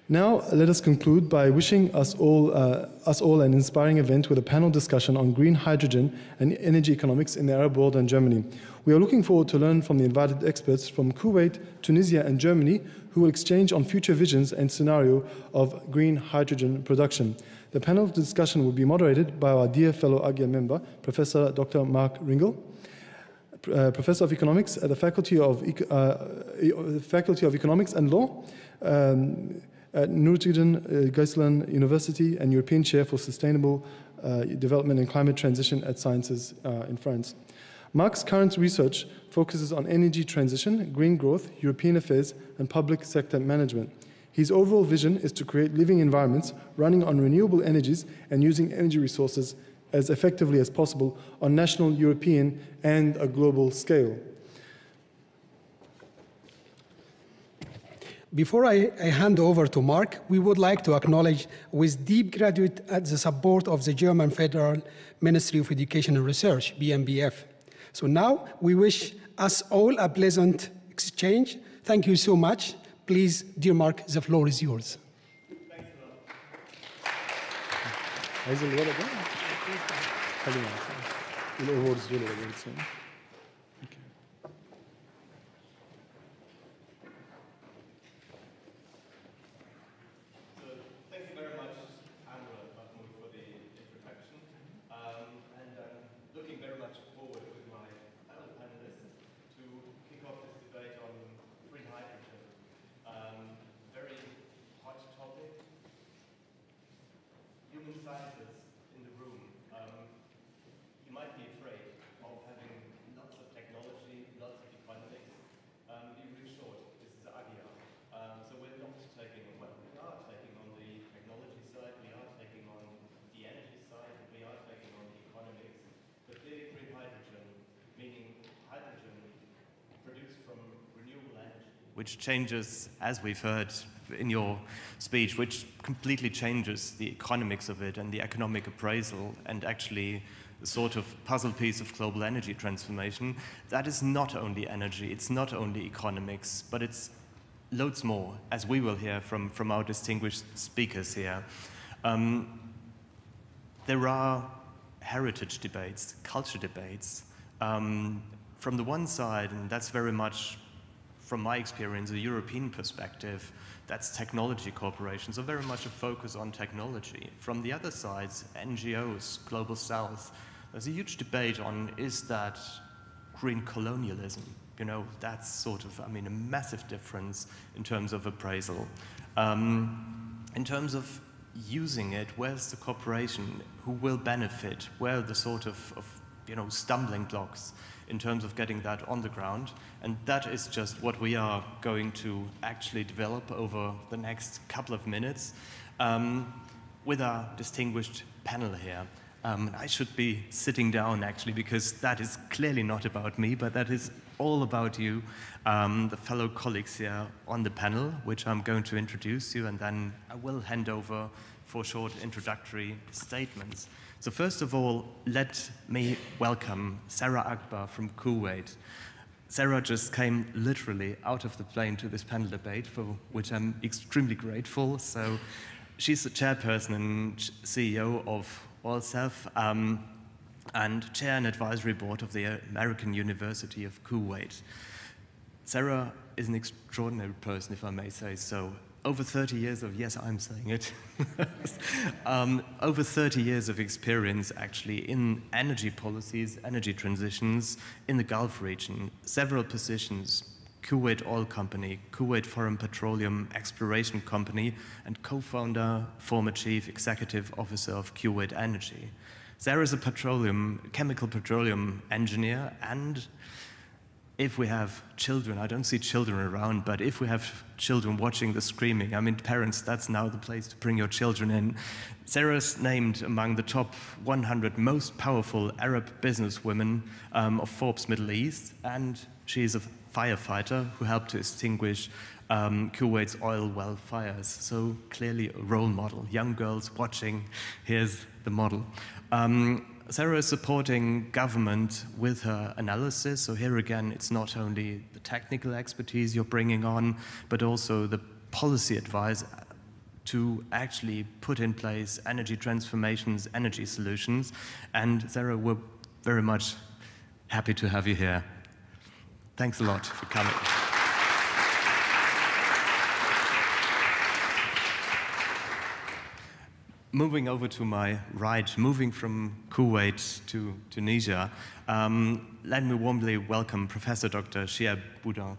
Now, let us conclude by wishing us all an inspiring event with a panel discussion on green hydrogen and energy economics in the Arab world and Germany. We are looking forward to learn from the invited experts from Kuwait, Tunisia, and Germany, who will exchange on future visions and scenario of green hydrogen production. The panel discussion will be moderated by our dear fellow AGYA member, Professor Dr. Mark Ringel, Professor of Economics at the Faculty of Economics and Law, at Nuertingen-Geislingen University and European Chair for Sustainable Development and Climate Transition at Sciences in France. Mark's current research focuses on energy transition, green growth, European affairs, and public sector management. His overall vision is to create living environments running on renewable energies and using energy resources as effectively as possible on national, European, and a global scale. Before I hand over to Mark, we would like to acknowledge with deep gratitude at the support of the German Federal Ministry of Education and Research, BMBF. So now we wish us all a pleasant exchange. Thank you so much. Please, dear Mark, the floor is yours. Thanks a lot. Which changes, as we've heard in your speech, which completely changes the economics of it and the economic appraisal and actually the sort of puzzle piece of global energy transformation. That is not only energy, it's not only economics, but it's loads more, as we will hear from our distinguished speakers here. There are heritage debates, culture debates. From the one side, and that's very much from my experience, a European perspective, that's technology corporations, are very much a focus on technology. From the other side, NGOs, Global South, there's a huge debate on, is that green colonialism? You know, that's sort of, I mean, a massive difference in terms of appraisal. In terms of using it, where's the cooperation? Who will benefit? Where are the sort of stumbling blocks in terms of getting that on the ground? And that is just what we are going to actually develop over the next couple of minutes with our distinguished panel here. I should be sitting down actually, because that is clearly not about me, but that is all about you, the fellow colleagues here on the panel, which I'm going to introduce you, and then I will hand over for short introductory statements. So first of all, let me welcome Sara Akbar from Kuwait. Sara just came literally out of the plane to this panel debate, for which I'm extremely grateful. So she's the chairperson and CEO of OiLSERV and chair and advisory board of the American University of Kuwait. Sara is an extraordinary person, if I may say so. Over 30 years of, yes, I'm saying it, over 30 years of experience actually in energy policies, energy transitions in the Gulf region, several positions, Kuwait Oil Company, Kuwait Foreign Petroleum Exploration Company, and co-founder, former chief executive officer of Kuwait Energy. Sara is a chemical petroleum engineer, and if we have children, I don't see children around, but if we have children watching the streaming, I mean, parents, that's now the place to bring your children in. Sara's named among the top 100 most powerful Arab businesswomen of Forbes Middle East, and she is a firefighter who helped to extinguish Kuwait's oil well fires. So clearly a role model. Young girls watching, here's the model. Sara is supporting government with her analysis. So here again, it's not only the technical expertise you're bringing on, but also the policy advice, to actually put in place energy transformations, energy solutions. And Sara, we're very much happy to have you here. Thanks a lot for coming. Moving over to my right, moving from Kuwait to Tunisia, let me warmly welcome Professor Dr. Chiheb Bouden.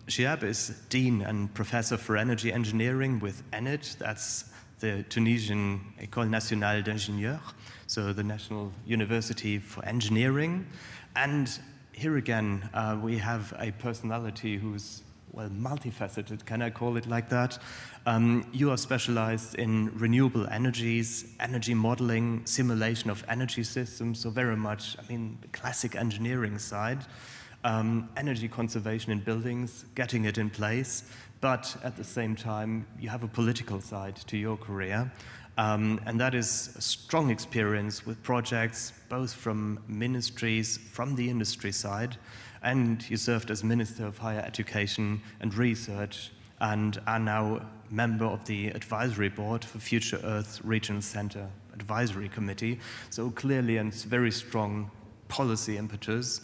Chiheb is Dean and Professor for Energy Engineering with ENIT, that's the Tunisian École Nationale d'Ingénieurs, so the National University for Engineering. And here again, we have a personality who's, well, multifaceted, can I call it like that? You are specialized in renewable energies, energy modeling, simulation of energy systems, so very much, I mean, the classic engineering side. Energy conservation in buildings, getting it in place, but at the same time, you have a political side to your career. And that is a strong experience with projects, both from ministries, from the industry side, and you served as Minister of Higher Education and Research, and are now member of the advisory board for Future Earth Regional Center Advisory Committee. So clearly, and it's very strong policy impetus,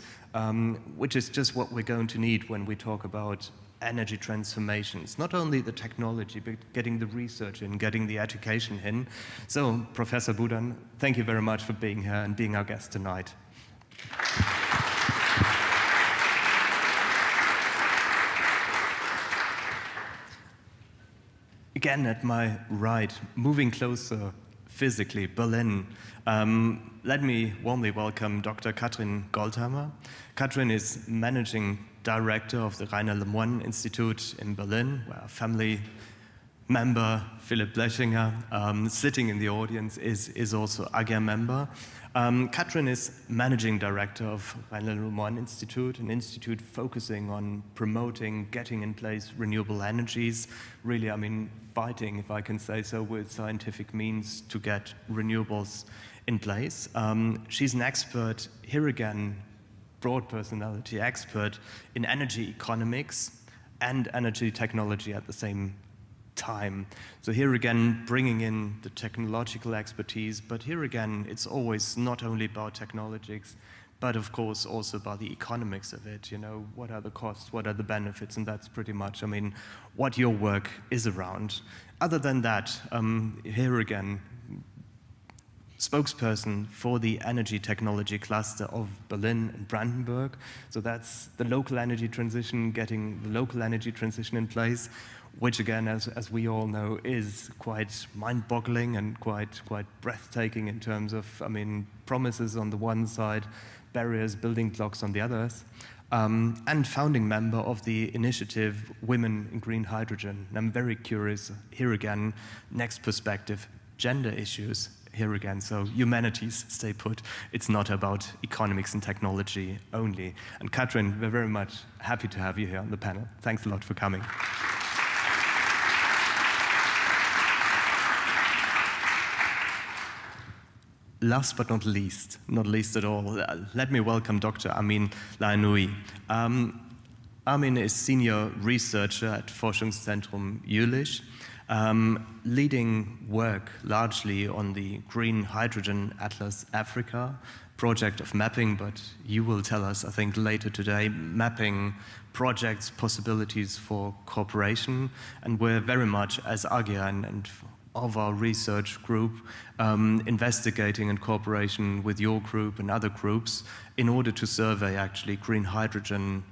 which is just what we're going to need when we talk about energy transformations. Not only the technology, but getting the research in, getting the education in. So, Professor Bouden, thank you very much for being here and being our guest tonight. Again, at my right, moving closer physically, Berlin. Let me warmly welcome Dr. Kathrin Goldammer. Kathrin is Managing Director of the Reiner Lemoine Institute in Berlin, where a family member, Philipp Blechinger, sitting in the audience, is also AGYA member. Kathrin is Managing Director of Reiner Lemoine Institute, an institute focusing on promoting, getting in place renewable energies, really, I mean, fighting, if I can say so, with scientific means to get renewables in place. She's an expert, here again, broad personality expert in energy economics and energy technology at the same time. So here again, bringing in the technological expertise, but here again, it's always not only about technologies, but of course also about the economics of it. You know, what are the costs, what are the benefits, and that's pretty much, I mean, what your work is around. Other than that, here again, spokesperson for the energy technology cluster of Berlin and Brandenburg. So that's the local energy transition, getting the local energy transition in place, which again, as we all know, is quite mind-boggling and quite breathtaking in terms of, I mean, promises on the one side, barriers, building blocks on the others. And founding member of the initiative Women in Green Hydrogen. And I'm very curious, here again, next perspective, gender issues. Here again, so humanities, stay put. It's not about economics and technology only. And Kathrin, we're very much happy to have you here on the panel. Thanks a lot for coming. Last but not least at all, let me welcome Dr. Amin Lahnaoui. Amin is senior researcher at Forschungszentrum Jülich, leading work largely on the Green Hydrogen Atlas Africa project of mapping, but you will tell us, I think, later today, mapping projects, possibilities for cooperation, and we're very much, as AGYA and of our research group, investigating in cooperation with your group and other groups in order to survey actually green hydrogen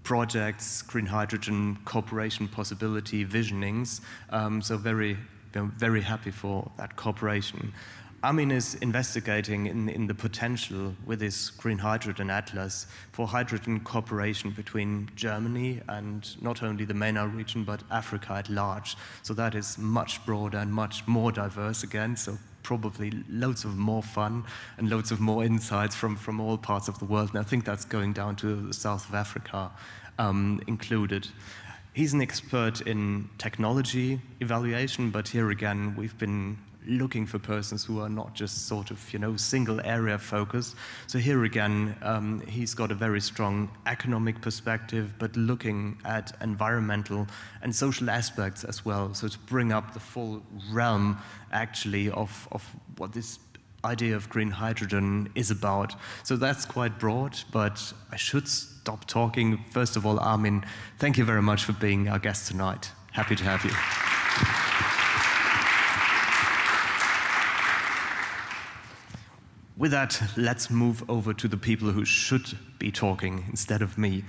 projects, green hydrogen cooperation possibility visionings. So very happy for that cooperation. Amin is investigating in the potential with this Green Hydrogen Atlas for hydrogen cooperation between Germany and not only the MENA region, but Africa at large. So that is much broader and much more diverse again, so probably loads of more fun and loads of more insights from all parts of the world. And I think that's going down to the south of Africa included. He's an expert in technology evaluation, but here again, we've been looking for persons who are not just sort of, you know, single area focused. So here again, he's got a very strong economic perspective, but looking at environmental and social aspects as well. So to bring up the full realm, actually, of what this idea of green hydrogen is about. So that's quite broad, but I should stop talking. First of all, Amin, thank you very much for being our guest tonight. Happy to have you. With that, let's move over to the people who should be talking instead of me.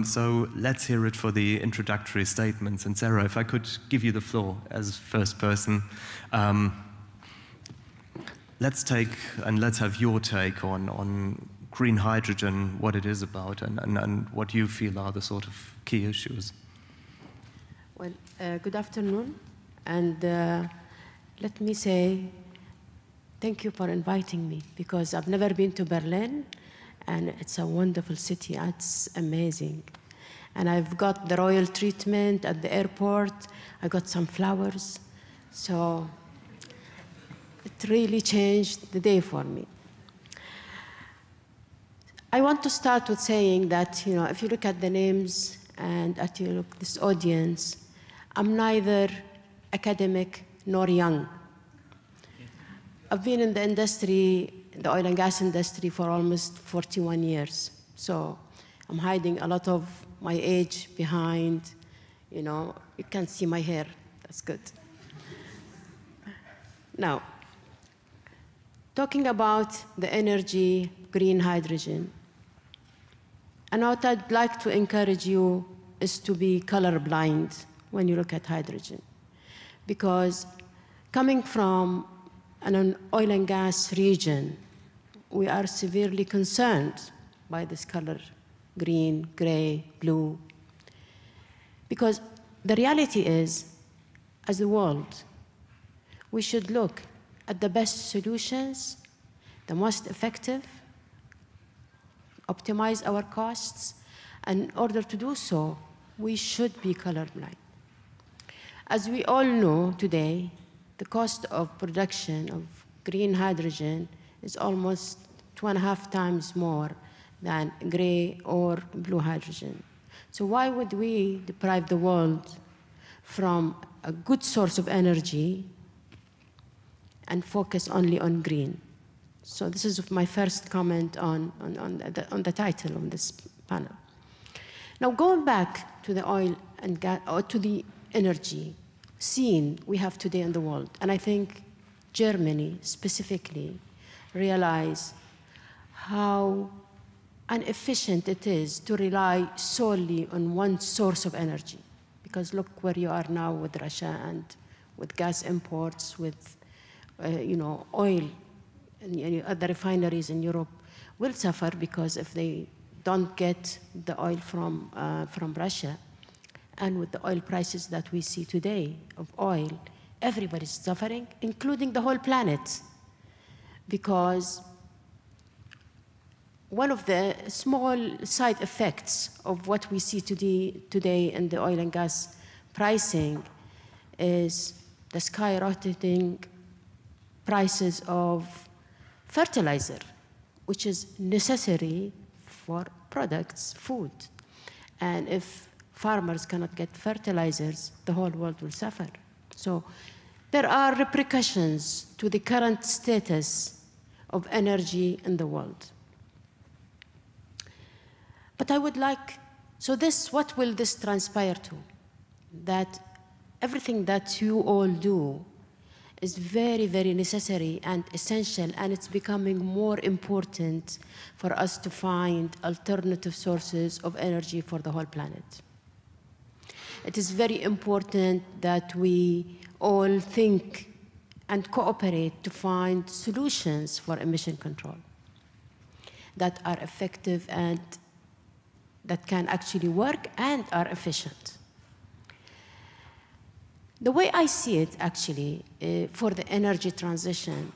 So let's hear it for the introductory statements. And Sara, if I could give you the floor as first person. Let's have your take on green hydrogen, what it is about, and what you feel are the sort of key issues. Well, good afternoon, and let me say thank you for inviting me, because I've never been to Berlin, and it's a wonderful city. It's amazing. And I've got the royal treatment at the airport. I got some flowers. So it really changed the day for me. I want to start with saying that, you know, if you look at the names and at you look this audience, I'm neither academic nor young. I've been in the industry, the oil and gas industry, for almost 41 years. So I'm hiding a lot of my age behind, you know, you can't see my hair. That's good. Now, talking about the energy, green hydrogen, and what I'd like to encourage you is to be colorblind when you look at hydrogen. Because coming from an oil and gas region, we are severely concerned by this color, green, gray, blue. Because the reality is, as a world, we should look at the best solutions, the most effective, optimize our costs, and in order to do so, we should be colorblind. As we all know today, the cost of production of green hydrogen is almost 2.5 times more than gray or blue hydrogen. So why would we deprive the world from a good source of energy and focus only on green? So this is my first comment on the title of this panel. Now, going back to the oil and gas, or to the energy scene we have today in the world, and I think Germany specifically realize how inefficient it is to rely solely on one source of energy. Because look where you are now with Russia and with gas imports, with oil, and other refineries in Europe will suffer because if they don't get the oil from Russia, and with the oil prices that we see today of oil, everybody's suffering, including the whole planet. Because one of the small side effects of what we see today in the oil and gas pricing is the skyrocketing prices of fertilizer, which is necessary for products, food. And if farmers cannot get fertilizers, the whole world will suffer. So there are repercussions to the current status of energy in the world. But I would like, what will this transpire to? That everything that you all do is very, very necessary and essential, and it's becoming more important for us to find alternative sources of energy for the whole planet. It is very important that we all think and cooperate to find solutions for emission control that are effective and that can actually work and are efficient. The way I see it, actually, for the energy transition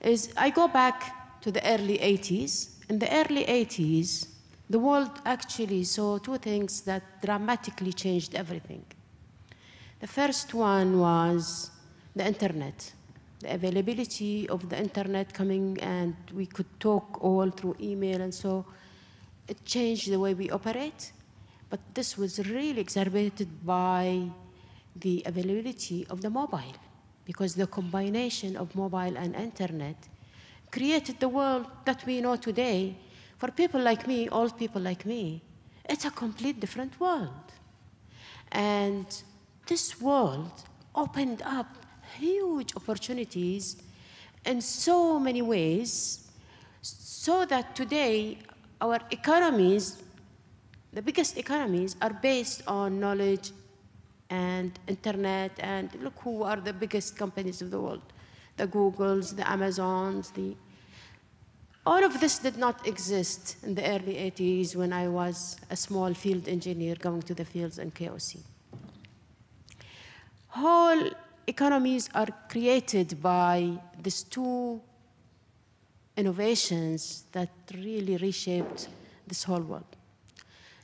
is I go back to the early 80s. In the early 80s, the world actually saw two things that dramatically changed everything. The first one was the internet, the availability of the internet coming, and we could talk all through email, and so it changed the way we operate. But this was really exacerbated by the availability of the mobile, because the combination of mobile and internet created the world that we know today. For people like me, old people like me, it's a complete different world. And this world opened up huge opportunities in so many ways, so that today our economies, the biggest economies, are based on knowledge and internet, and look who are the biggest companies of the world, the Googles, the Amazons, all of this did not exist in the early 80s when I was a small field engineer going to the fields in KOC. Whole economies are created by these two innovations that really reshaped this whole world.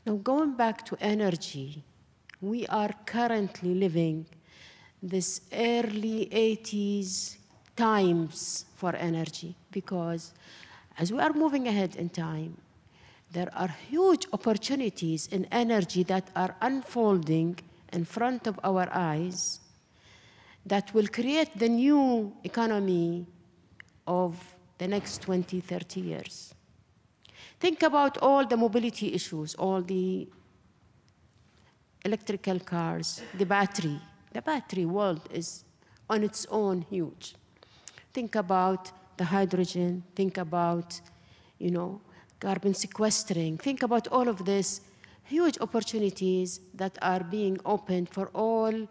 Now, going back to energy, we are currently living this early 80s times for energy, because as we are moving ahead in time, there are huge opportunities in energy that are unfolding in front of our eyes that will create the new economy of the next 20, 30 years. Think about all the mobility issues, all the electrical cars, the battery. The battery world is on its own huge. Think about the hydrogen, think about, carbon sequestering, think about all of this, huge opportunities that are being opened for all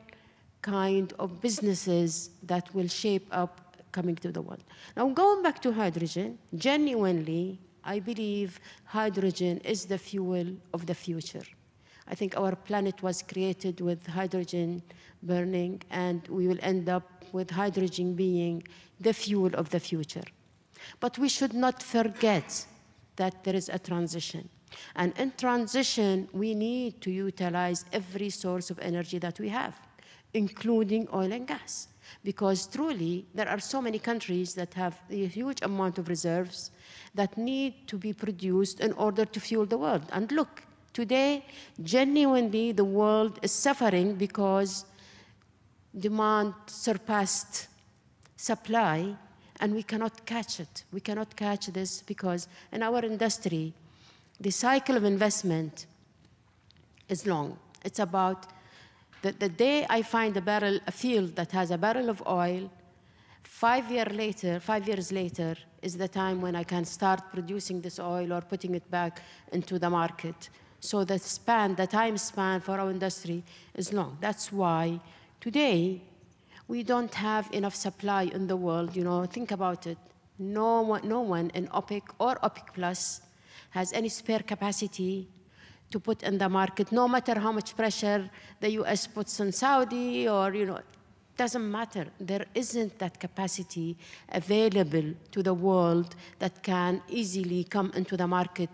kind of businesses that will shape up coming to the world. Now, going back to hydrogen, genuinely, I believe hydrogen is the fuel of the future. I think our planet was created with hydrogen burning, and we will end up with hydrogen being the fuel of the future. But we should not forget that there is a transition. And in transition, we need to utilize every source of energy that we have, including oil and gas. Because truly, there are so many countries that have a huge amount of reserves that need to be produced in order to fuel the world. And look, today, genuinely, the world is suffering because demand surpassed supply, and we cannot catch it. We cannot catch this because in our industry, the cycle of investment is long. It's about the day I find a field that has a barrel of oil, 5 years later is the time when I can start producing this oil or putting it back into the market. So the time span for our industry is long. That's why today we don't have enough supply in the world. Think about it. No one in OPEC or OPEC Plus has any spare capacity to put in the market, no matter how much pressure the US puts on Saudi or, it doesn't matter. There isn't that capacity available to the world that can easily come into the market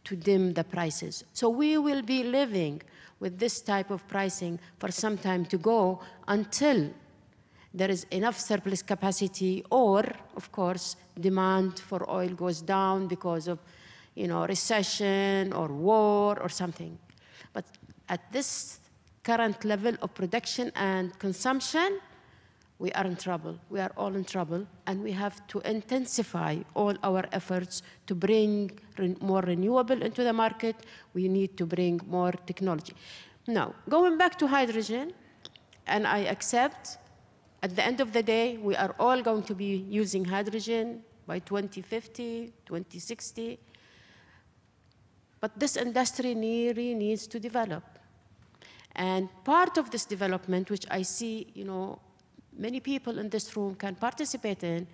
to dim the prices. So we will be living with this type of pricing for some time to go until there is enough surplus capacity, or, of course, demand for oil goes down because of recession or war or something. But at this current level of production and consumption, we are in trouble. We are all in trouble, and we have to intensify all our efforts to bring more renewable into the market. We need to bring more technology. Now, going back to hydrogen, and I accept, at the end of the day, we are all going to be using hydrogen by 2050, 2060. But this industry really needs to develop. And part of this development, which I see, many people in this room can participate in,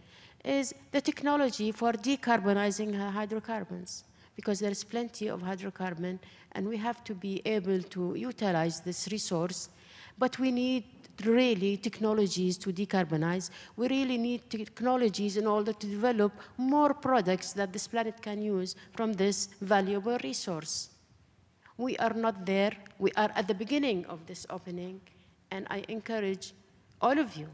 is the technology for decarbonizing hydrocarbons. Because there is plenty of hydrocarbon, and we have to be able to utilize this resource. But we need really technologies to decarbonize. We really need technologies in order to develop more products that this planet can use from this valuable resource. We are not there. We are at the beginning of this opening, and I encourage all of you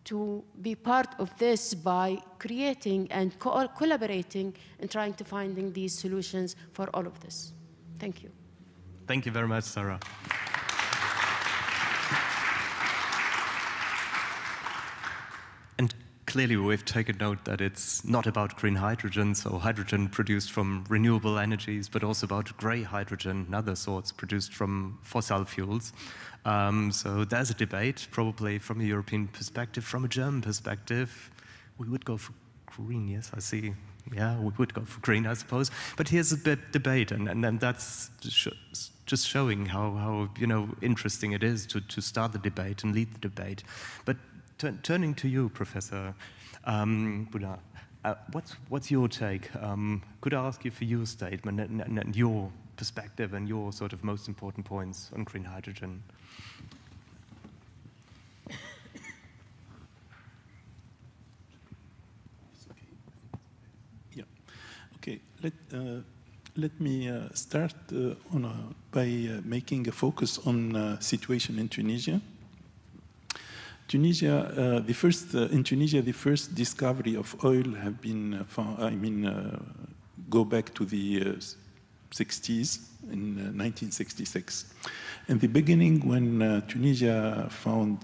to be part of this by creating and collaborating and trying to finding these solutions for all of this. Thank you. Thank you very much, Sara. And clearly we've taken note that it's not about green hydrogen, so hydrogen produced from renewable energies, but also about grey hydrogen and other sorts produced from fossil fuels. So there's a debate, probably from a European perspective. From a German perspective, we would go for green, yes, I see. Yeah, we would go for green, I suppose. But here's a bit debate, and that's just showing how interesting it is to start the debate and lead the debate. But turning to you, Professor Bouden, what's your take? Could I ask you for your statement and your perspective and your sort of most important points on green hydrogen? Okay, let me start by making a focus on situation in Tunisia. Tunisia, in Tunisia, the first discovery of oil have been found, go back to the 60s in 1966. In the beginning, when Tunisia found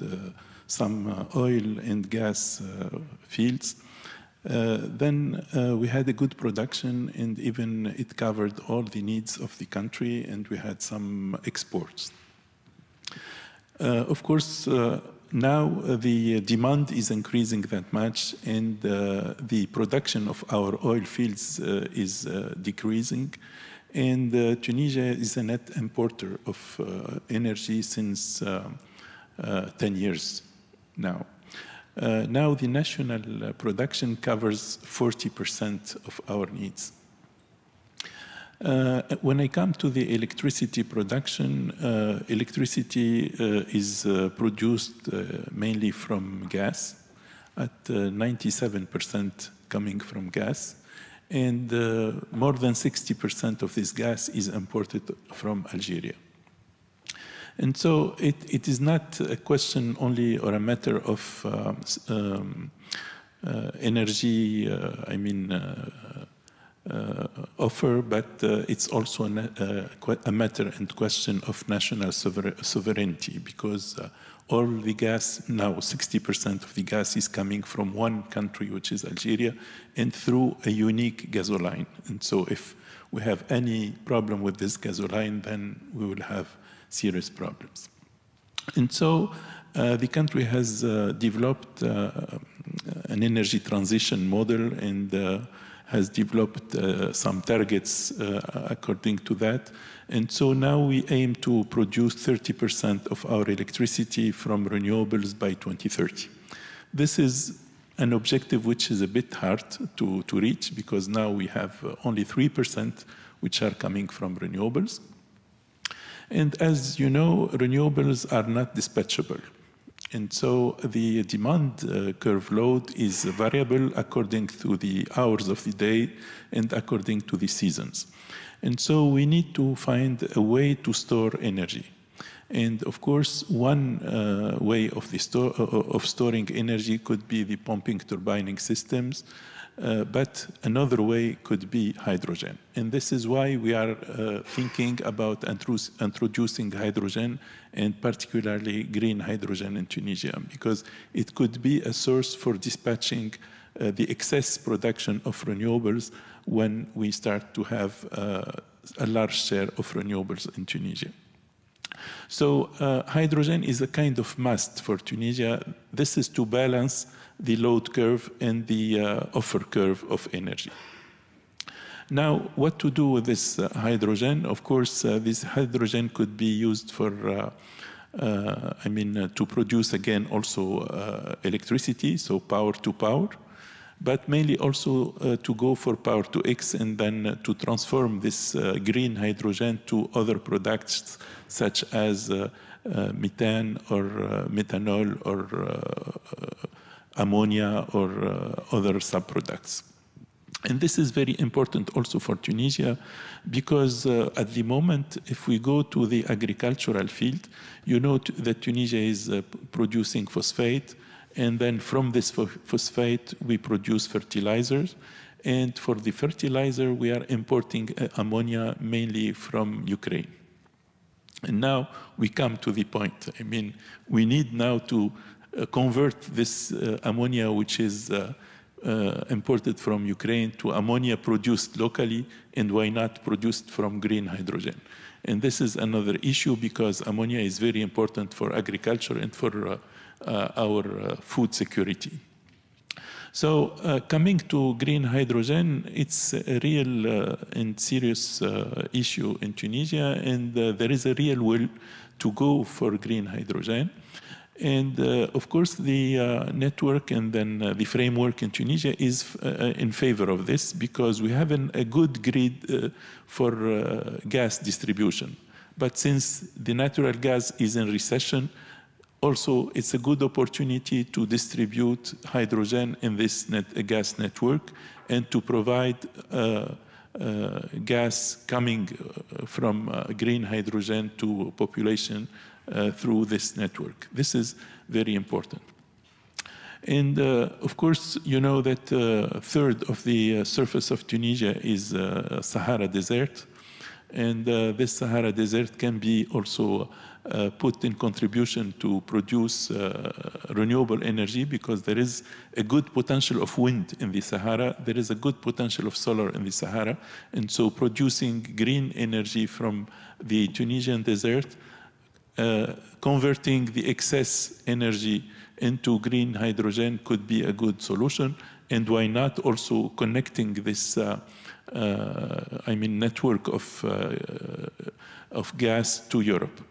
some oil and gas fields, then we had a good production, and even it covered all the needs of the country, and we had some exports. Of course, now the demand is increasing that much, and the production of our oil fields is decreasing. And Tunisia is a net importer of energy since 10 years now. Now the national production covers 40% of our needs. When I come to the electricity production, electricity is produced mainly from gas, at 97% coming from gas, and more than 60% of this gas is imported from Algeria. And so it is not a question only or a matter of energy, offer, but it's also a matter and question of national sovereignty, because all the gas, now 60% of the gas is coming from one country, which is Algeria, and through a unique gasoline. And so if we have any problem with this gasoline, then we will have serious problems. And so the country has developed an energy transition model and has developed some targets according to that. And so now we aim to produce 30% of our electricity from renewables by 2030. This is an objective which is a bit hard to reach, because now we have only 3% which are coming from renewables. And as you know, renewables are not dispatchable. And so the demand curve load is variable according to the hours of the day and according to the seasons. And so we need to find a way to store energy. And of course, one way of storing energy could be the pumping turbining systems, but another way could be hydrogen. And this is why we are thinking about introducing hydrogen, and particularly green hydrogen in Tunisia, because it could be a source for dispatching the excess production of renewables when we start to have a large share of renewables in Tunisia. So hydrogen is a kind of must for Tunisia. This is to balance the load curve and the offer curve of energy. Now, what to do with this hydrogen? Of course, this hydrogen could be used for, to produce again also electricity, so power to power, but mainly also to go for power to X, and then to transform this green hydrogen to other products such as methane or methanol or ammonia or other subproducts. And this is very important also for Tunisia, because at the moment, if we go to the agricultural field, you know that Tunisia is producing phosphate, And then from this phosphate, we produce fertilizers. And for the fertilizer, we are importing ammonia mainly from Ukraine. And now we come to the point. I mean, we need now to convert this ammonia, which is imported from Ukraine, to ammonia produced locally, and why not produced from green hydrogen? And this is another issue because ammonia is very important for agriculture and for our food security. So coming to green hydrogen, it's a real and serious issue in Tunisia, and there is a real will to go for green hydrogen. And of course, the network and then the framework in Tunisia is in favor of this because we have a good grid for gas distribution. But since the natural gas is in recession, also, it's a good opportunity to distribute hydrogen in this gas network and to provide gas coming from green hydrogen to population through this network. This is very important. And of course, you know that a third of the surface of Tunisia is Sahara Desert. And this Sahara Desert can be also put in contribution to produce renewable energy because there is a good potential of wind in the Sahara. There is a good potential of solar in the Sahara. And so producing green energy from the Tunisian desert, converting the excess energy into green hydrogen could be a good solution. And why not also connecting this network of gas to Europe?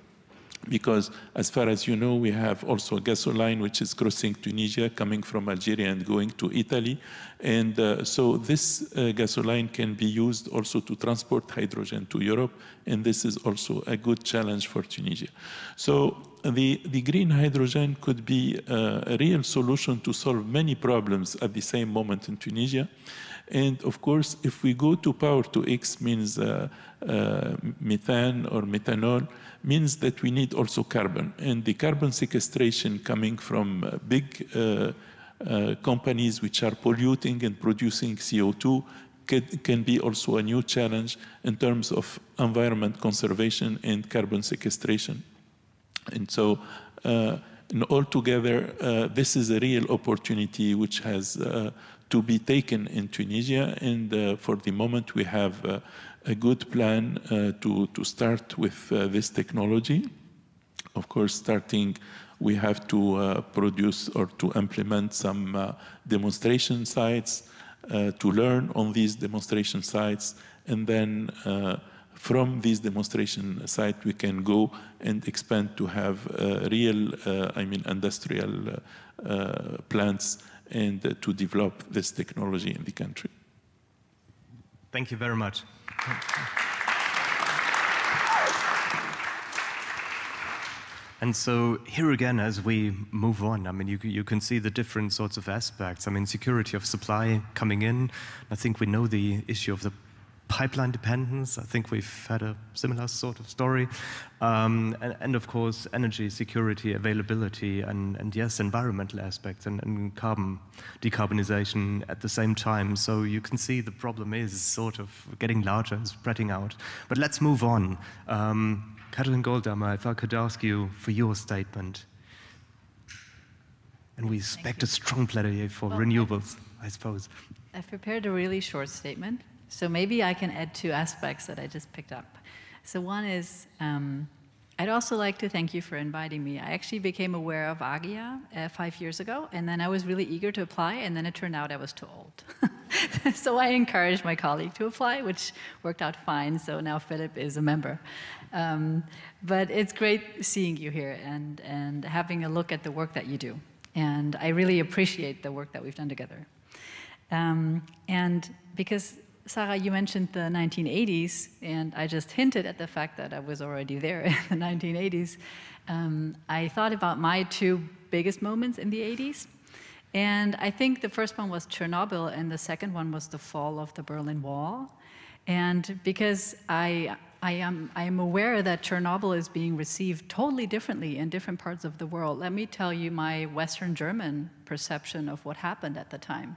Because as far as you know, we have also a gas line which is crossing Tunisia, coming from Algeria and going to Italy. And so this gas line can be used also to transport hydrogen to Europe. And this is also a good challenge for Tunisia. So the green hydrogen could be a real solution to solve many problems at the same moment in Tunisia. And of course, if we go to power to X means methane or methanol, means that we need also carbon. And the carbon sequestration coming from big companies which are polluting and producing CO2 can be also a new challenge in terms of environment conservation and carbon sequestration. And so altogether, this is a real opportunity which has to be taken in Tunisia. And for the moment, we have a good plan to start with this technology. Of course, starting, we have to produce or to implement some demonstration sites, to learn on these demonstration sites, and then from these demonstration sites, we can go and expand to have real, industrial plants and to develop this technology in the country. Thank you very much. And so here again, as we move on, I mean, you can see the different sorts of aspects. I mean, security of supply coming in. I think we know the issue of the pipeline dependence. I think we've had a similar sort of story. And of course, energy security, availability, and yes, environmental aspects and carbon decarbonization at the same time. So you can see the problem is sort of getting larger and spreading out. But let's move on. Kathrin Goldammer, if I could ask you for your statement. And we expect a strong pleddoyer for renewables, I suppose. I've prepared a really short statement. So maybe I can add two aspects that I just picked up. So one is, I'd also like to thank you for inviting me. I actually became aware of AGYA 5 years ago, and then I was really eager to apply, and then it turned out I was too old. So I encouraged my colleague to apply, which worked out fine, so now Philip is a member. But it's great seeing you here and having a look at the work that you do. And I really appreciate the work that we've done together. And because Sara, you mentioned the 1980s, and I just hinted at the fact that I was already there in the 1980s. I thought about my two biggest moments in the 80s. And I think the first one was Chernobyl, and the second one was the fall of the Berlin Wall. And because I I am aware that Chernobyl is being received totally differently in different parts of the world. Let me tell you my Western German perception of what happened at the time.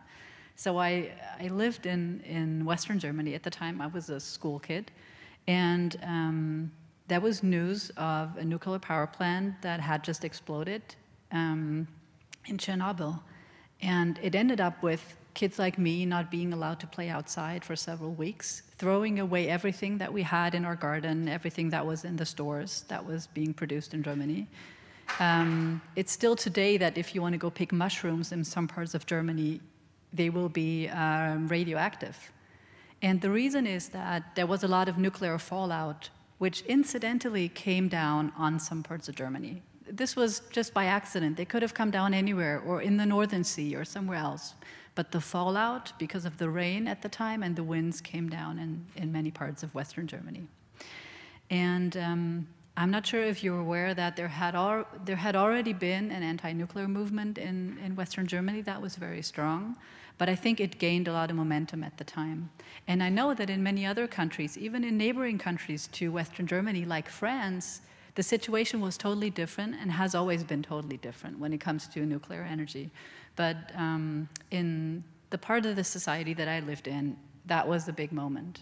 So I lived in Western Germany at the time. I was a school kid. And there was news of a nuclear power plant that had just exploded in Chernobyl. And it ended up with kids like me not being allowed to play outside for several weeks, throwing away everything that we had in our garden, everything that was in the stores that was being produced in Germany. It's still today that if you want to go pick mushrooms in some parts of Germany, they will be radioactive. And the reason is that there was a lot of nuclear fallout, which incidentally came down on some parts of Germany. This was just by accident. They could have come down anywhere, or in the Northern Sea, or somewhere else. But the fallout, because of the rain at the time and the winds, came down in many parts of Western Germany. And I'm not sure if you're aware that there had already been an anti-nuclear movement in Western Germany that was very strong, but I think it gained a lot of momentum at the time. And I know that in many other countries, even in neighboring countries to Western Germany, like France, the situation was totally different and has always been totally different when it comes to nuclear energy. But in the part of the society that I lived in, that was the big moment.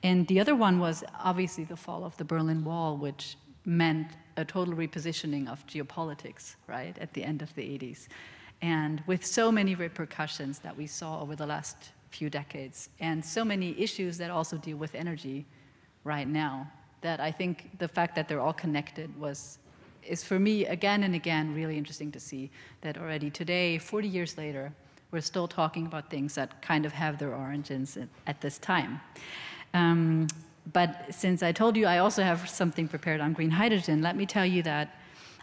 And the other one was obviously the fall of the Berlin Wall, which meant a total repositioning of geopolitics, right, at the end of the 80s. And with so many repercussions that we saw over the last few decades, and so many issues that also deal with energy right now, that I think the fact that they're all connected is for me, again and again, really interesting to see that already today, 40 years later, we're still talking about things that kind of have their origins at this time. But since I told you I also have something prepared on green hydrogen, let me tell you that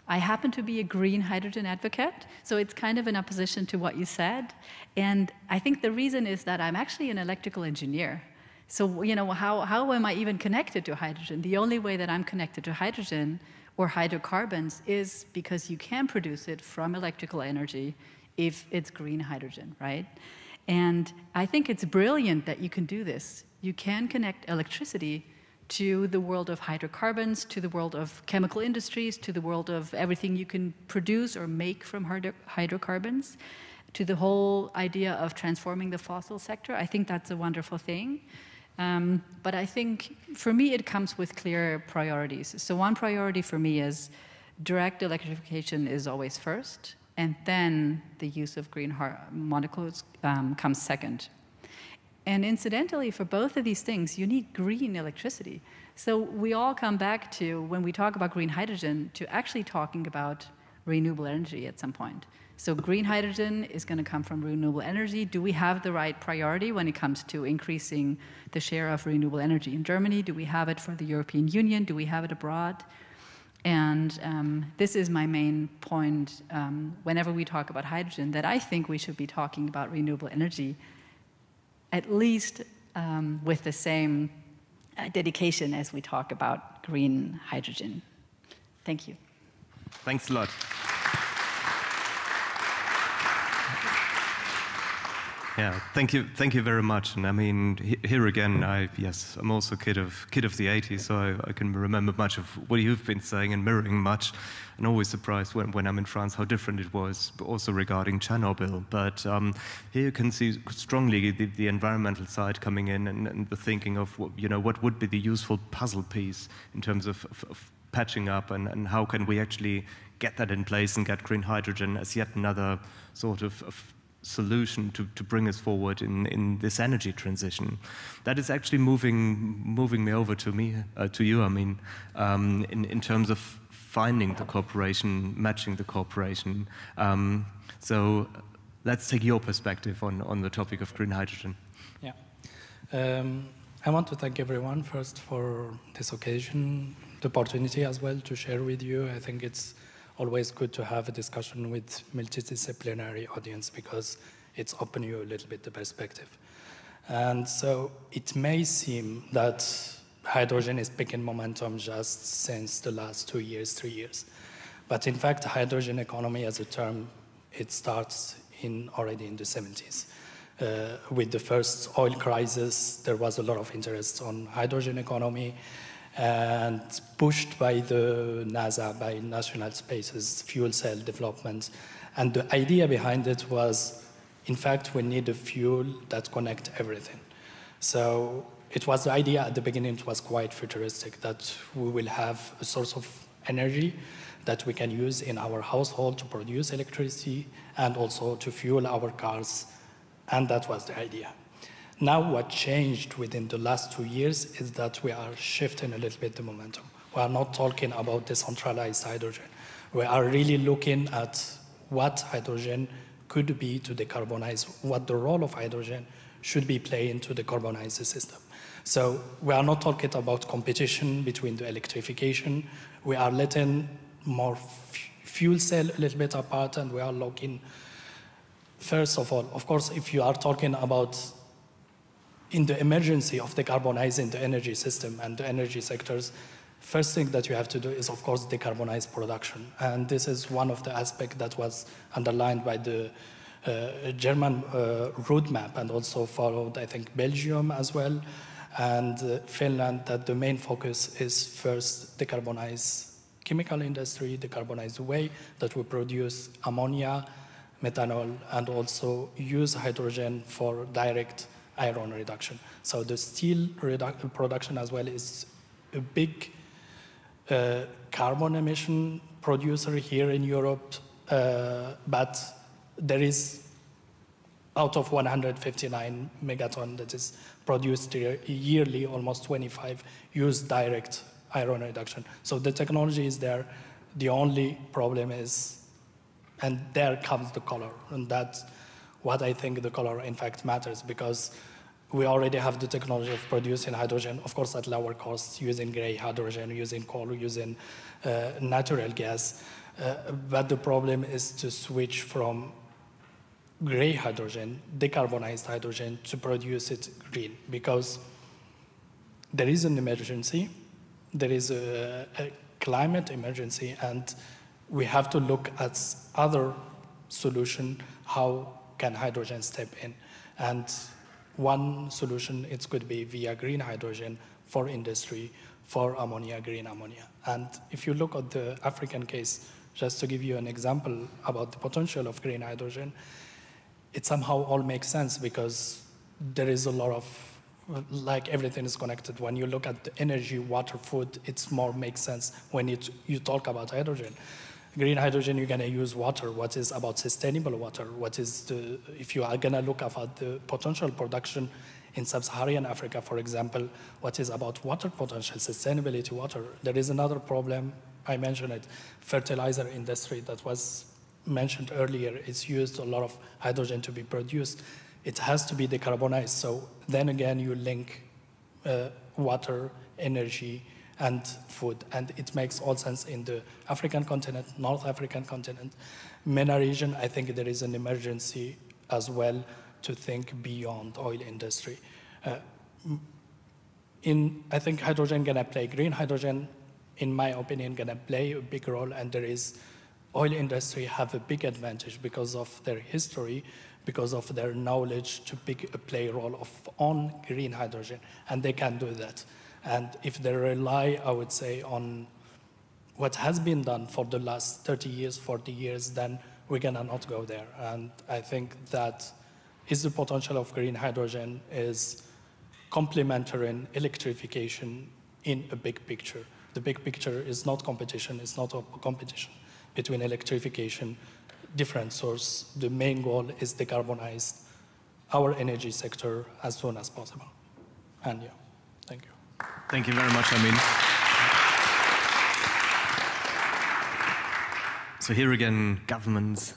I happen to be a green hydrogen advocate, so it's kind of in opposition to what you said. And I think the reason is that I'm actually an electrical engineer. So, you know, how am I even connected to hydrogen? The only way that I'm connected to hydrogen or hydrocarbons is because you can produce it from electrical energy if it's green hydrogen, right? And I think it's brilliant that you can do this. You can connect electricity to the world of hydrocarbons, to the world of chemical industries, to the world of everything you can produce or make from hydrocarbons, to the whole idea of transforming the fossil sector. I think that's a wonderful thing. But I think, for me, it comes with clear priorities. So one priority for me is direct electrification is always first, and then the use of green molecules comes second. And incidentally, for both of these things, you need green electricity. So we all come back to, when we talk about green hydrogen, to actually talking about renewable energy at some point. So green hydrogen is going to come from renewable energy. Do we have the right priority when it comes to increasing the share of renewable energy in Germany? Do we have it for the European Union? Do we have it abroad? And this is my main point whenever we talk about hydrogen, that I think we should be talking about renewable energy at least with the same dedication as we talk about green hydrogen. Thank you. Thanks a lot. Yeah, thank you very much. And I mean, here again, I'm also a kid of the 80s, so I can remember much of what you've been saying and mirroring much, and always surprised when I'm in France how different it was, but also regarding Chernobyl. But here you can see strongly the environmental side coming in, and the thinking of what would be the useful puzzle piece in terms of patching up, and how can we actually get that in place and get green hydrogen as yet another sort of solution to bring us forward in this energy transition. That is actually moving me over to you, Amin, in terms of finding the cooperation, matching the cooperation. So let's take your perspective on the topic of green hydrogen. Yeah. I want to thank everyone first for this occasion, the opportunity as well to share with you. I think it's always good to have a discussion with multidisciplinary audience because it's open you a little bit the perspective. And so it may seem that hydrogen is picking momentum just since the last 2 years, 3 years. But in fact, hydrogen economy as a term, it starts already in the 70s. With the first oil crisis, there was a lot of interest on hydrogen economy. and pushed by the NASA, by National Space's fuel cell development. And the idea behind it was, in fact, we need a fuel that connects everything. So it was the idea at the beginning, it was quite futuristic, that we will have a source of energy that we can use in our household to produce electricity and also to fuel our cars, and that was the idea. Now what changed within the last 2 years is that we are shifting a little bit the momentum. We are not talking about decentralized hydrogen. We are really looking at what hydrogen could be to decarbonize, what the role of hydrogen should be playing to decarbonize the system. So we are not talking about competition between the electrification. We are letting more fuel cell a little bit apart, and we are looking, first of all, of course, if you are talking about in the emergency of decarbonizing the energy system and the energy sectors, first thing that you have to do is, of course, decarbonize production. And this is one of the aspects that was underlined by the German roadmap and also followed, I think, Belgium as well, and Finland, that the main focus is first decarbonize chemical industry, decarbonize the way that we produce ammonia, methanol, and also use hydrogen for direct iron reduction. So the steel production as well is a big carbon emission producer here in Europe, but there is, out of 159 megaton that is produced yearly, almost 25 use direct iron reduction. So the technology is there. The only problem is, and there comes the color, and that's what I think the color in fact matters, because we already have the technology of producing hydrogen, of course at lower costs, using gray hydrogen, using coal, using natural gas. But the problem is to switch from gray hydrogen, decarbonized hydrogen, to produce it green, because there is an emergency, there is a climate emergency, and we have to look at other solution, how can hydrogen step in. And one solution, it could be via green hydrogen for industry, for ammonia, green ammonia. And if you look at the African case, just to give you an example about the potential of green hydrogen, it somehow all makes sense, because there is a lot of, like everything is connected. When you look at the energy, water, food, it's more makes sense when you talk about hydrogen. Green hydrogen, you're gonna use water. What is about sustainable water? What is the, if you are gonna look at the potential production in sub-Saharan Africa, for example, what is about water potential, sustainability water? There is another problem, I mentioned it, fertilizer industry that was mentioned earlier. It's used a lot of hydrogen to be produced. It has to be decarbonized. So then again, you link water, energy, and food. And it makes all sense in the African continent, North African continent, MENA region. I think there is an emergency as well to think beyond oil industry. I think hydrogen gonna play, green hydrogen, in my opinion, gonna play a big role, and there is oil industry have a big advantage because of their history, because of their knowledge to play a role on green hydrogen, and they can do that. And if they rely, I would say, on what has been done for the last 30 years, 40 years, then we're gonna not go there. And I think that is the potential of green hydrogen, is complementary electrification in a big picture. The big picture is not competition, it's not a competition between electrification, different source. The main goal is decarbonize our energy sector as soon as possible. And yeah, thank you. Thank you very much, Amin. So here again, government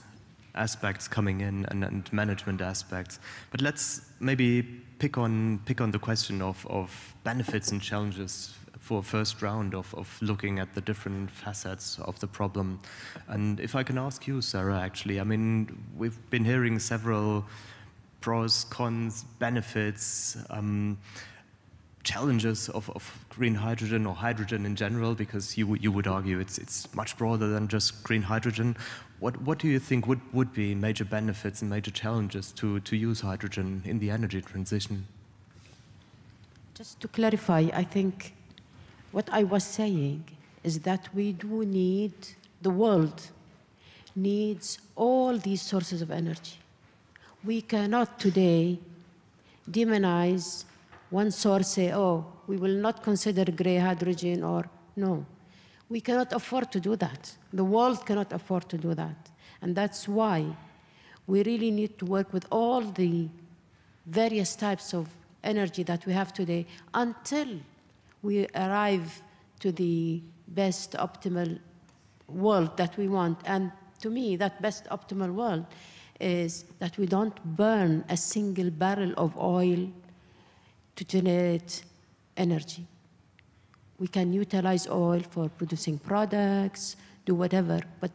aspects coming in and management aspects. But let's maybe pick on the question of benefits and challenges for a first round of looking at the different facets of the problem. And if I can ask you, Sara, actually, I mean, we've been hearing several pros, cons, benefits, challenges of green hydrogen or hydrogen in general, because you would argue it's much broader than just green hydrogen. What do you think would be major benefits and major challenges to use hydrogen in the energy transition? Just to clarify, I think what I was saying is that we do need, the world needs all these sources of energy. We cannot today demonize one source, say, oh, we will not consider gray hydrogen, or no. We cannot afford to do that. The world cannot afford to do that. And that's why we really need to work with all the various types of energy that we have today until we arrive to the best optimal world that we want. And to me, that best optimal world is that we don't burn a single barrel of oil to generate energy. We can utilize oil for producing products, do whatever, but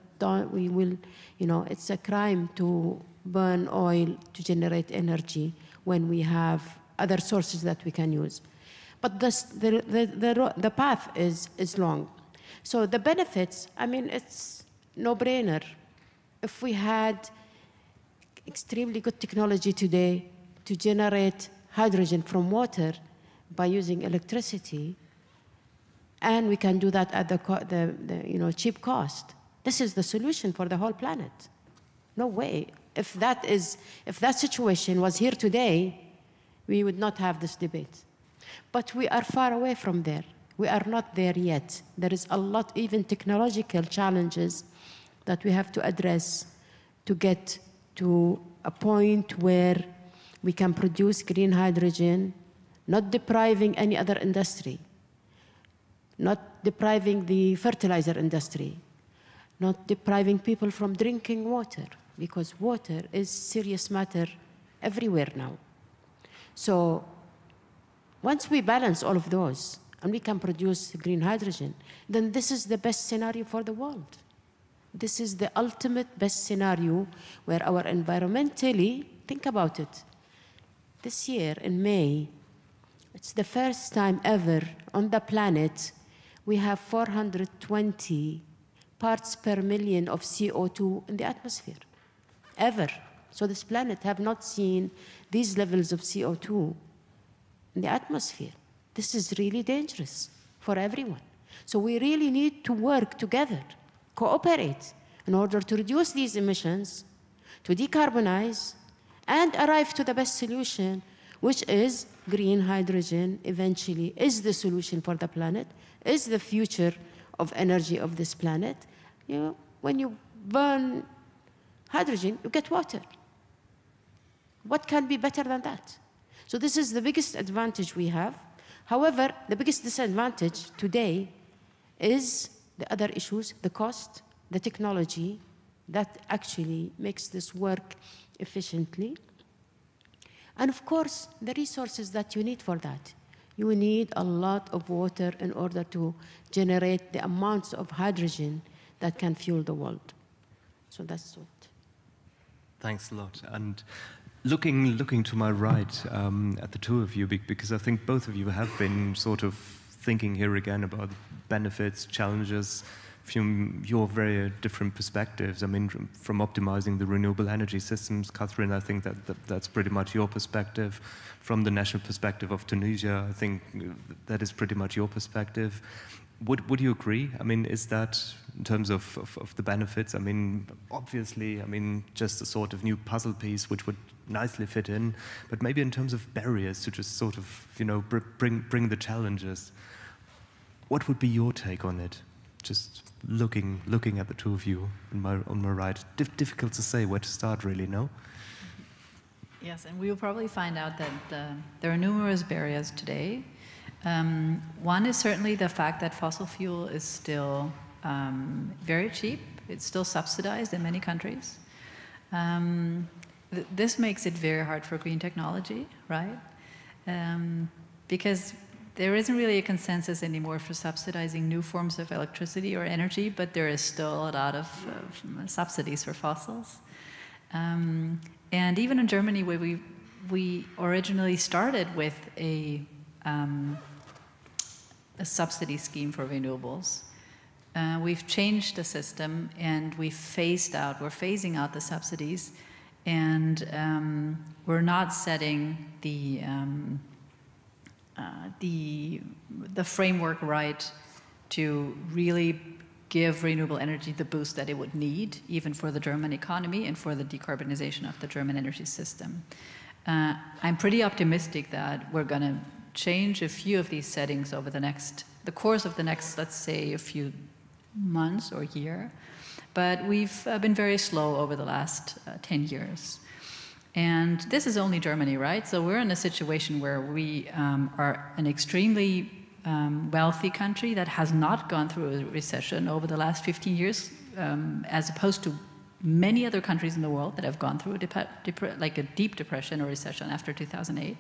we will, it's a crime to burn oil to generate energy when we have other sources that we can use. But the path is long. So the benefits, I mean, it's no-brainer. If we had extremely good technology today to generate hydrogen from water by using electricity, and we can do that at the cheap cost, this is the solution for the whole planet. No way. If that situation was here today, we would not have this debate. But we are far away from there. We are not there yet. There is a lot, even technological challenges that we have to address to get to a point where we can produce green hydrogen, not depriving any other industry, not depriving the fertilizer industry, not depriving people from drinking water, because water is a serious matter everywhere now. So once we balance all of those and we can produce green hydrogen, then this is the best scenario for the world. This is the ultimate best scenario where our environmentally, think about it. This year in May, it's the first time ever on the planet we have 420 parts per million of CO2 in the atmosphere, ever. So this planet have not seen these levels of CO2 in the atmosphere. This is really dangerous for everyone. So we really need to work together, cooperate in order to reduce these emissions, to decarbonize, and arrive to the best solution, which is green hydrogen eventually is the solution for the planet, is the future of energy of this planet. When you burn hydrogen, you get water. What can be better than that? So this is the biggest advantage we have. However, the biggest disadvantage today is the other issues, the cost, the technology that actually makes this work efficiently. And of course, the resources that you need for that. You need a lot of water in order to generate the amounts of hydrogen that can fuel the world. So that's what. Thanks a lot. And looking to my right at the two of you, because I think both of you have been sort of thinking here again about benefits, challenges, from your very different perspectives. I mean, from optimizing the renewable energy systems, Kathrin, I think that's pretty much your perspective. From the national perspective of Tunisia, I think that is pretty much your perspective. Would you agree? I mean, is that, in terms of the benefits, I mean, obviously, I mean, just a sort of new puzzle piece which would nicely fit in, but maybe in terms of barriers to just sort of, bring the challenges. What would be your take on it? Just looking at the two of you on my right. Difficult to say where to start, really, no? Yes, and we will probably find out that there are numerous barriers today. One is certainly the fact that fossil fuel is still very cheap. It's still subsidized in many countries. This makes it very hard for green technology, right? Because there isn't really a consensus anymore for subsidizing new forms of electricity or energy, but there is still a lot of subsidies for fossils. And even in Germany, where we originally started with a subsidy scheme for renewables, we've changed the system and we're phasing out the subsidies, and we're not setting the the framework right to really give renewable energy the boost that it would need, even for the German economy and for the decarbonization of the German energy system. I'm pretty optimistic that we're going to change a few of these settings over the course of the next, let's say, a few months or year. But we've been very slow over the last 10 years. And this is only Germany, right? So we're in a situation where we are an extremely wealthy country that has not gone through a recession over the last 15 years, as opposed to many other countries in the world that have gone through like a deep depression or recession after 2008.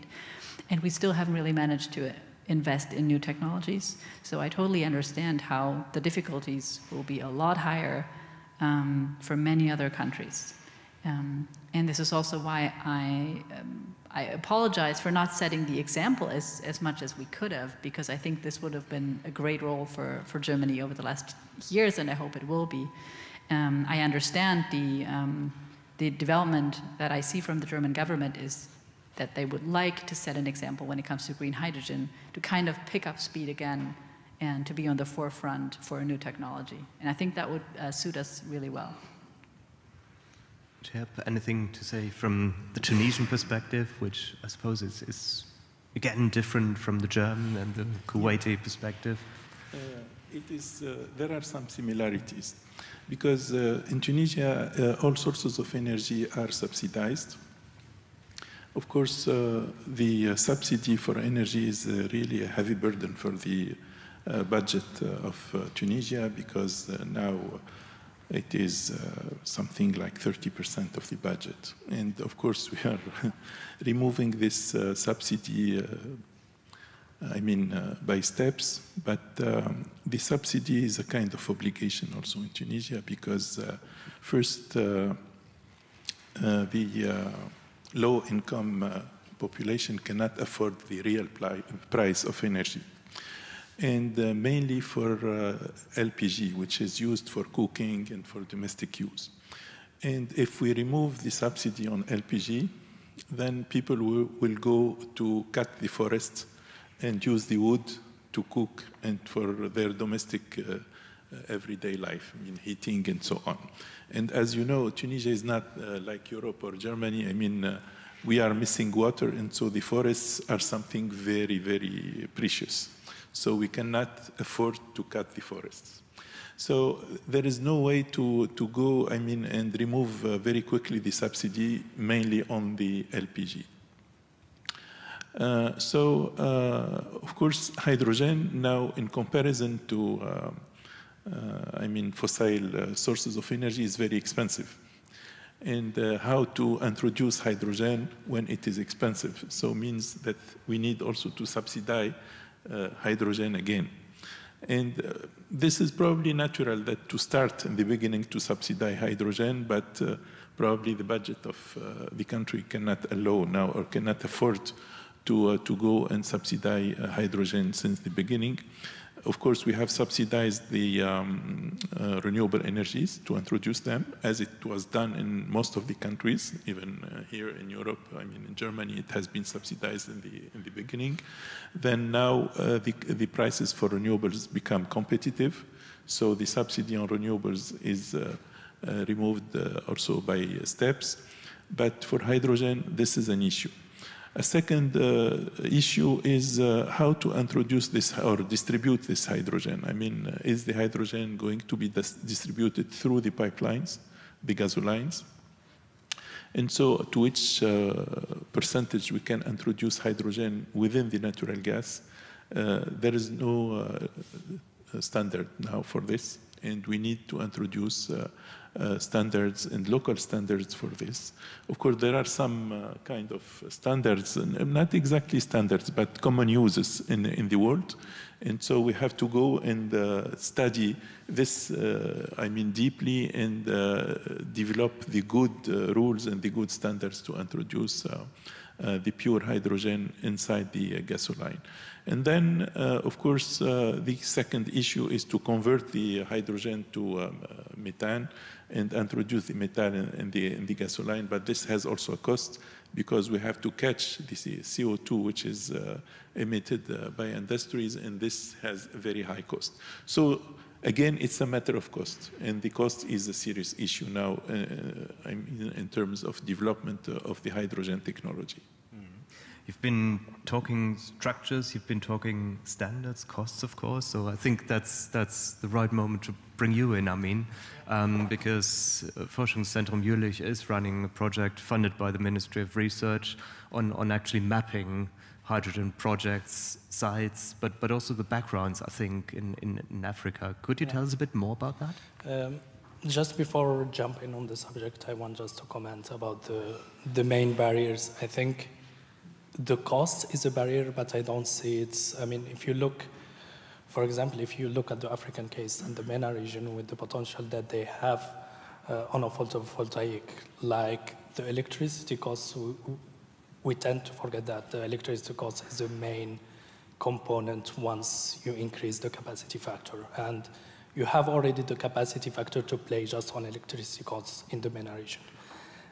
And we still haven't really managed to invest in new technologies. So I totally understand how the difficulties will be a lot higher for many other countries. And this is also why I apologize for not setting the example as much as we could have, because I think this would have been a great role for Germany over the last years, and I hope it will be. I understand the development that I see from the German government is that they would like to set an example when it comes to green hydrogen, to kind of pick up speed again and to be on the forefront for a new technology. And I think that would suit us really well. Chiheb, anything to say from the Tunisian perspective, which I suppose is again different from the German and the Kuwaiti perspective? There are some similarities, because in Tunisia, all sources of energy are subsidized. Of course, the subsidy for energy is really a heavy burden for the budget of Tunisia, because now it is something like 30% of the budget. And of course, we are removing this subsidy, by steps, but the subsidy is a kind of obligation also in Tunisia, because first, the low-income population cannot afford the real price of energy. And mainly for LPG, which is used for cooking and for domestic use. And if we remove the subsidy on LPG, then people will go to cut the forests and use the wood to cook and for their domestic everyday life, heating and so on. And as you know, Tunisia is not like Europe or Germany. We are missing water, and so the forests are something very, very precious. So we cannot afford to cut the forests. So there is no way to go, and remove very quickly the subsidy, mainly on the LPG. Of course, hydrogen now, in comparison to, fossil sources of energy, is very expensive. And how to introduce hydrogen when it is expensive, so means that we need also to subsidize hydrogen again. And this is probably natural that to start in the beginning to subsidize hydrogen, but probably the budget of the country cannot allow now, or cannot afford to go and subsidize hydrogen since the beginning. Of course, we have subsidized the renewable energies to introduce them, as it was done in most of the countries, even here in Europe. In Germany, it has been subsidized in the beginning. Then now the prices for renewables become competitive, so the subsidy on renewables is removed also by steps. But for hydrogen, this is an issue. A second issue is how to introduce this or distribute this hydrogen. Is the hydrogen going to be distributed through the pipelines, the gasolines? And so to which percentage we can introduce hydrogen within the natural gas? There is no standard now for this, and we need to introduce standards and local standards for this. Of course, there are some kind of standards, not exactly standards, but common uses in the world. And so we have to go and study this, deeply, and develop the good rules and the good standards to introduce the pure hydrogen inside the gasoline. And then, of course, the second issue is to convert the hydrogen to methane and introduce the methane in the gasoline. But this has also a cost, because we have to catch the CO2 which is emitted by industries, and this has a very high cost. So again, it's a matter of cost, and the cost is a serious issue now I mean, in terms of development of the hydrogen technology. You've been talking structures, you've been talking standards, costs, of course, so I think that's the right moment to bring you in, Amin, because Forschungszentrum Jülich is running a project funded by the Ministry of Research on actually mapping hydrogen projects, sites, but also the backgrounds, I think, in Africa. Could you tell us a bit more about that? Just before jumping on the subject, I want just to comment about the main barriers. I think the cost is a barrier, but I don't see it. I mean, if you look, for example, if you look at the African case and the MENA region with the potential that they have on a photovoltaic, like the electricity costs, we tend to forget that the electricity cost is the main component once you increase the capacity factor. And you have already the capacity factor to play just on electricity costs in the MENA region.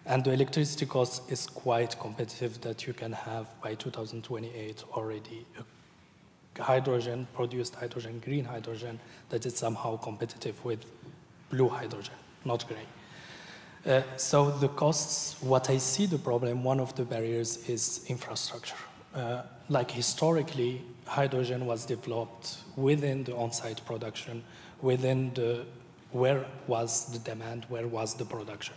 And the electricity cost is quite competitive that you can have by 2028 already hydrogen, produced hydrogen, green hydrogen, that is somehow competitive with blue hydrogen, not gray. So the costs, what I see the problem, one of the barriers is infrastructure. Like historically, hydrogen was developed within the on-site production, within where was the demand, where was the production.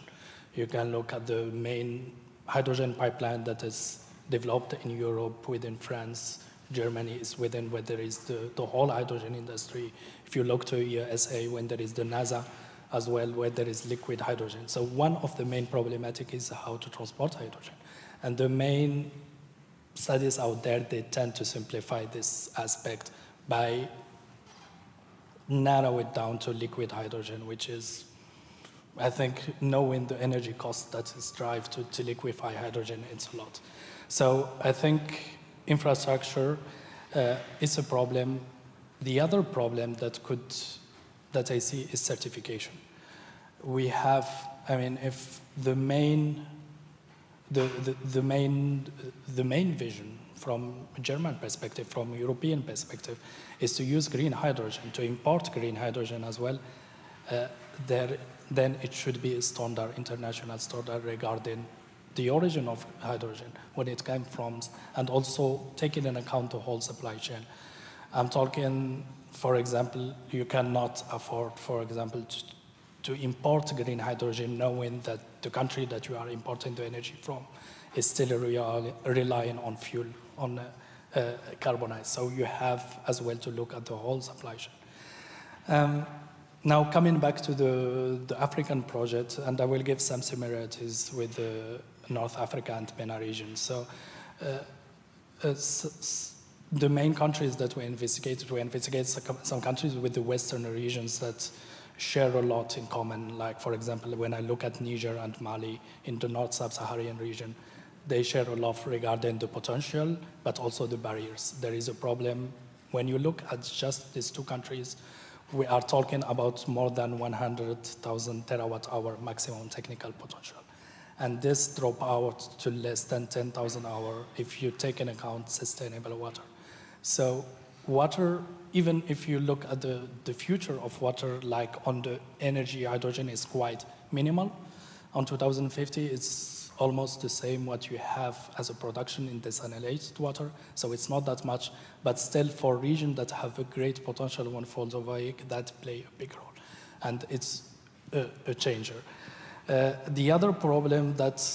You can look at the main hydrogen pipeline that is developed in Europe, within France, Germany is within where there is the whole hydrogen industry. If you look to USA, when there is the NASA as well, where there is liquid hydrogen. So one of the main problematic is how to transport hydrogen. And the main studies out there, they tend to simplify this aspect by narrow it down to liquid hydrogen, which is, I think, knowing the energy cost that is drive to liquefy hydrogen, it's a lot. So I think infrastructure is a problem. The other problem that I see is certification. We have, I mean, if the main vision from a German perspective, from a European perspective, is to use green hydrogen, to import green hydrogen as well, then it should be a standard, international standard regarding the origin of hydrogen, when it came from, and also taking into account the whole supply chain. I'm talking, for example, you cannot afford, for example, to import green hydrogen knowing that the country that you are importing the energy from is still relying on fuel, on carbonize. So you have as well to look at the whole supply chain. Now coming back to the African project, and I will give some similarities with the North Africa and MENA region. So the main countries that we investigated some countries with the Western regions that share a lot in common. Like, for example, when I look at Niger and Mali in the North Sub-Saharan region, they share a lot regarding the potential, but also the barriers. There is a problem. When you look at just these two countries, we are talking about more than 100,000 terawatt-hour maximum technical potential. And this drop out to less than 10,000 hours if you take into account sustainable water. So water, even if you look at the future of water, like on the energy, hydrogen is quite minimal. On 2050, it's almost the same what you have as a production in desalinated water, so it's not that much, but still for regions that have a great potential on photovoltaic, that play a big role, and it's a changer. The other problem that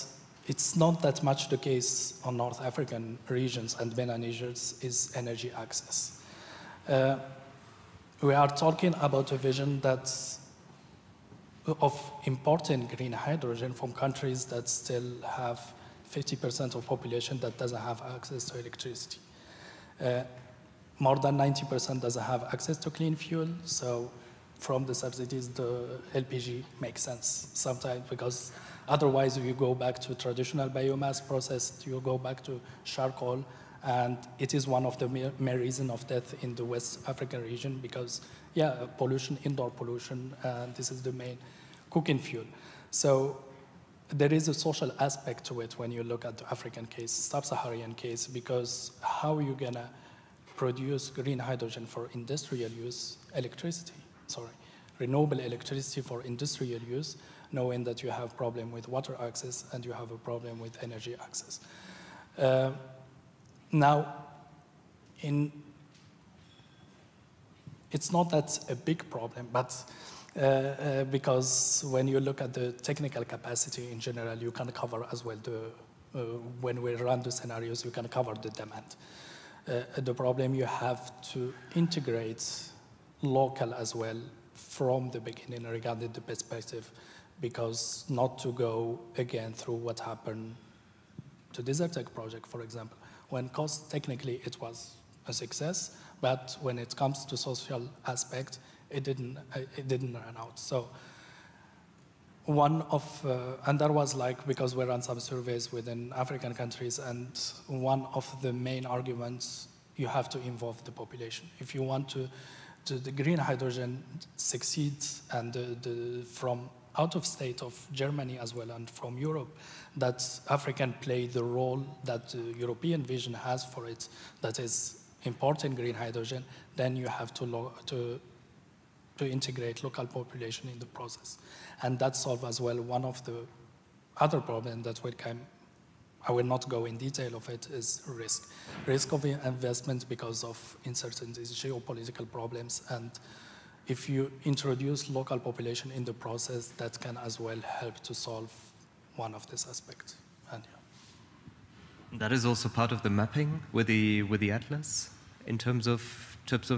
it's not that much the case on North African regions and MENA regions is energy access. We are talking about a vision that's of importing green hydrogen from countries that still have 50% of population that doesn't have access to electricity. More than 90% doesn't have access to clean fuel, so from the subsidies, the LPG makes sense sometimes, because otherwise you go back to traditional biomass process, you go back to charcoal, and it is one of the main reasons of death in the West African region, because, pollution, indoor pollution, and this is the main cooking fuel. So there is a social aspect to it when you look at the African case, sub-Saharan case, because how are you gonna produce green hydrogen for industrial use, renewable electricity for industrial use, knowing that you have problem with water access and you have a problem with energy access. Now, it's not that a big problem, but because when you look at the technical capacity in general, you can cover as well when we run the scenarios, you can cover the demand. The problem, you have to integrate local as well from the beginning regarding the perspective, because not to go again through what happened to Desertec project, for example, when cost technically it was a success, but when it comes to social aspect, it didn't run out. So and there was because we ran some surveys within African countries, and one of the main arguments, you have to involve the population. If you want the green hydrogen succeeds, and from out of state of Germany as well, and from Europe, that African play the role that the European vision has for it, that is importing green hydrogen, then you have to integrate local population in the process. And that solves as well one of the other problems that I will not go in detail of it, is risk. Risk of investment because of uncertainties, geopolitical problems, and if you introduce local population in the process, that can as well help to solve one of these aspects. And yeah. That is also part of the mapping with the atlas in terms of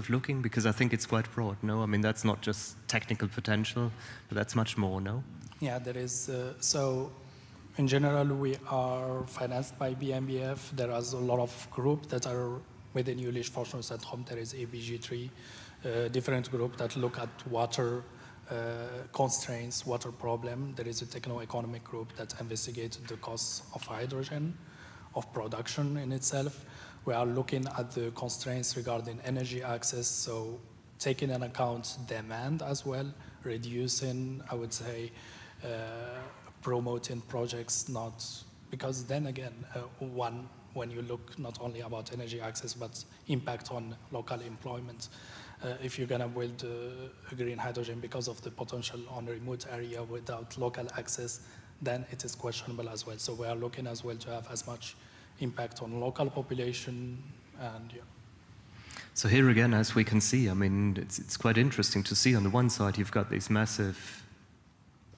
looking, because I think it's quite broad, no? I mean, that's not just technical potential, but that's much more, no? Yeah, there is. So in general, we are financed by BMBF. There is a lot of groups that are within Jülich Forschungszentrum. There is ABG3, different group that look at water constraints, water problem. There is a techno-economic group that investigates the costs of hydrogen, of production in itself. We are looking at the constraints regarding energy access, so taking into account demand as well, reducing, I would say, promoting projects, not, because then again, when you look not only about energy access, but impact on local employment, if you're gonna build a green hydrogen because of the potential on a remote area without local access, then it is questionable as well. So we are looking as well to have as much impact on local population, and yeah. So here again, as we can see, I mean, it's quite interesting to see on the one side, you've got these massive,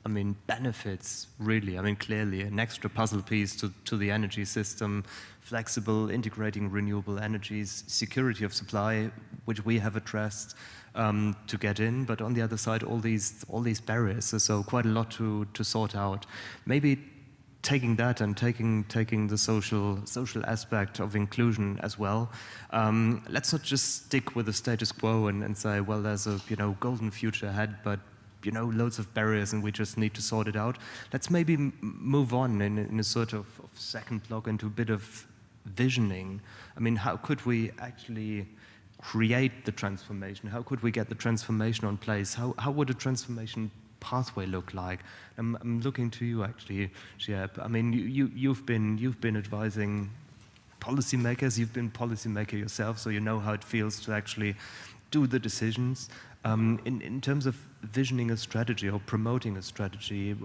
I mean, benefits, really. I mean, clearly an extra puzzle piece to the energy system, flexible, integrating renewable energies, security of supply, which we have addressed to get in. But on the other side, all these barriers. So quite a lot to sort out. Maybe taking that and taking the social aspect of inclusion as well. Let's not just stick with the status quo and say, well, there's a golden future ahead, but loads of barriers and we just need to sort it out. Let's maybe move on in a sort of second block into a bit of visioning. I mean, how could we actually create the transformation? How could we get the transformation on place? How would a transformation pathway look like? I'm looking to you actually, Chiheb. I mean, you've been advising policymakers. You've been policymaker yourself, so you know how it feels to actually do the decisions. In terms of visioning a strategy or promoting a strategy,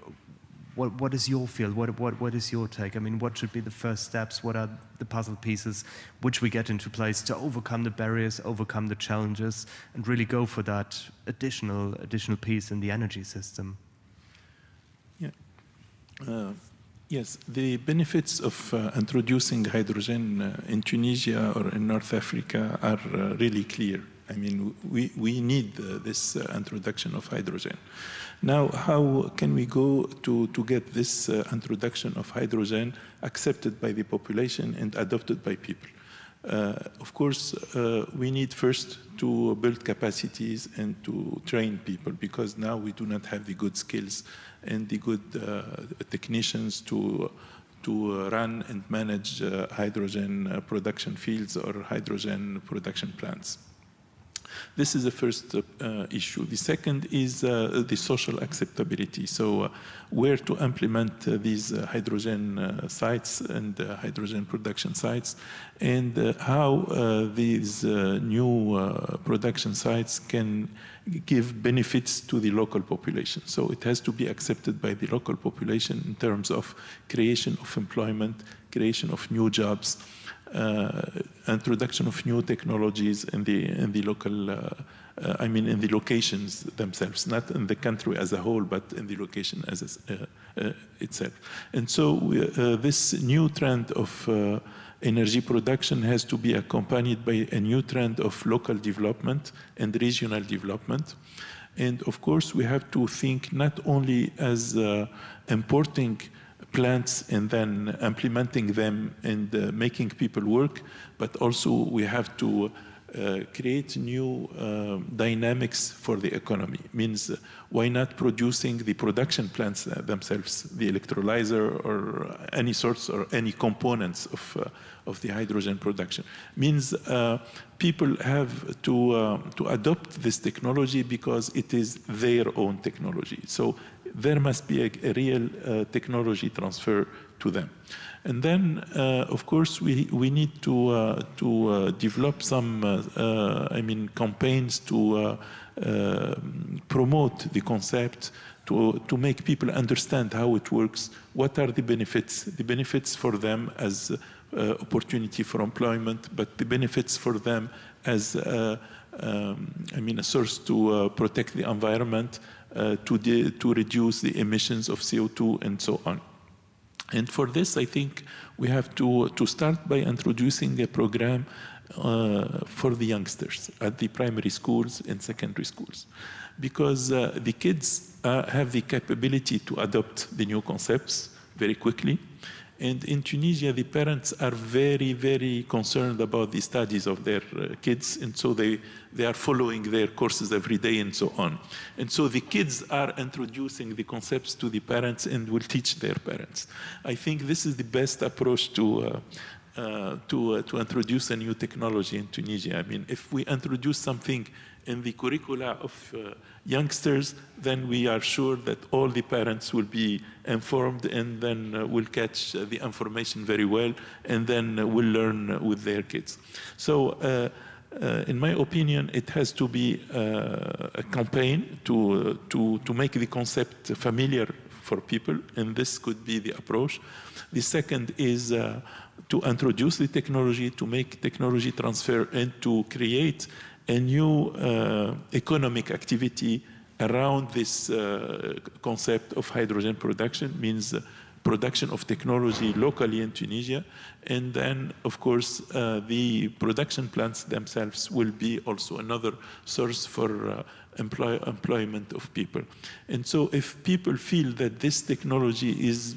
what is your field? What is your take? I mean, what should be the first steps? What are the puzzle pieces which we get into place to overcome the barriers, overcome the challenges, and really go for that additional piece in the energy system? Yeah. Yes, the benefits of introducing hydrogen in Tunisia or in North Africa are really clear. I mean, we need this introduction of hydrogen. Now, how can we go to get this introduction of hydrogen accepted by the population and adopted by people? Of course, we need first to build capacities and to train people, because now we do not have the good skills and the good technicians to run and manage hydrogen production fields or hydrogen production plants. This is the first issue. The second is the social acceptability. So where to implement these hydrogen sites and hydrogen production sites, and how these new production sites can give benefits to the local population. So it has to be accepted by the local population in terms of creation of employment, creation of new jobs, introduction of new technologies in the local, I mean in the locations themselves, not in the country as a whole, but in the location as itself. And so this new trend of energy production has to be accompanied by a new trend of local development and regional development. And of course, we have to think not only as importing plants and then implementing them and making people work, but also we have to create new dynamics for the economy. Means why not producing the production plants themselves, the electrolyzer or any sorts or any components of the hydrogen production. Means people have to adopt this technology because it is their own technology. So there must be a real technology transfer to them. And then, of course, we need to develop some, I mean, campaigns to promote the concept, to make people understand how it works, what are the benefits for them as opportunity for employment, but the benefits for them as, I mean, a source to protect the environment, to reduce the emissions of CO2 and so on. And for this, I think we have to start by introducing a program for the youngsters at the primary schools and secondary schools. Because the kids have the capability to adopt the new concepts very quickly. And in Tunisia, the parents are very, very concerned about the studies of their kids. And so they are following their courses every day and so on. And so the kids are introducing the concepts to the parents and will teach their parents. I think this is the best approach to introduce a new technology in Tunisia. I mean, if we introduce something in the curricula of youngsters, then we are sure that all the parents will be informed and then will catch the information very well and then will learn with their kids. So in my opinion, it has to be a campaign to make the concept familiar for people, and this could be the approach. The second is to introduce the technology, to make technology transfer, and to create a new economic activity around this concept of hydrogen production, means production of technology locally in Tunisia. And then, of course, the production plants themselves will be also another source for employment of people. And so if people feel that this technology is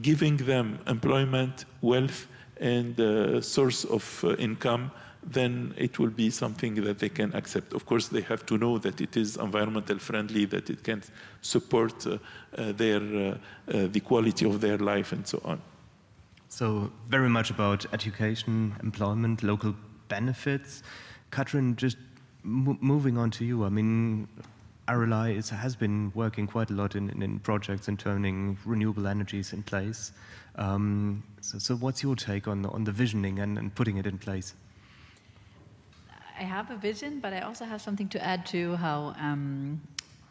giving them employment, wealth, and source of income, then it will be something that they can accept. Of course, they have to know that it is environmental friendly, that it can support the quality of their life and so on. So very much about education, employment, local benefits. Kathrin, just moving on to you. I mean, RLI has been working quite a lot in projects and turning renewable energies in place. So what's your take on the visioning and putting it in place? I have a vision, but I also have something to add to how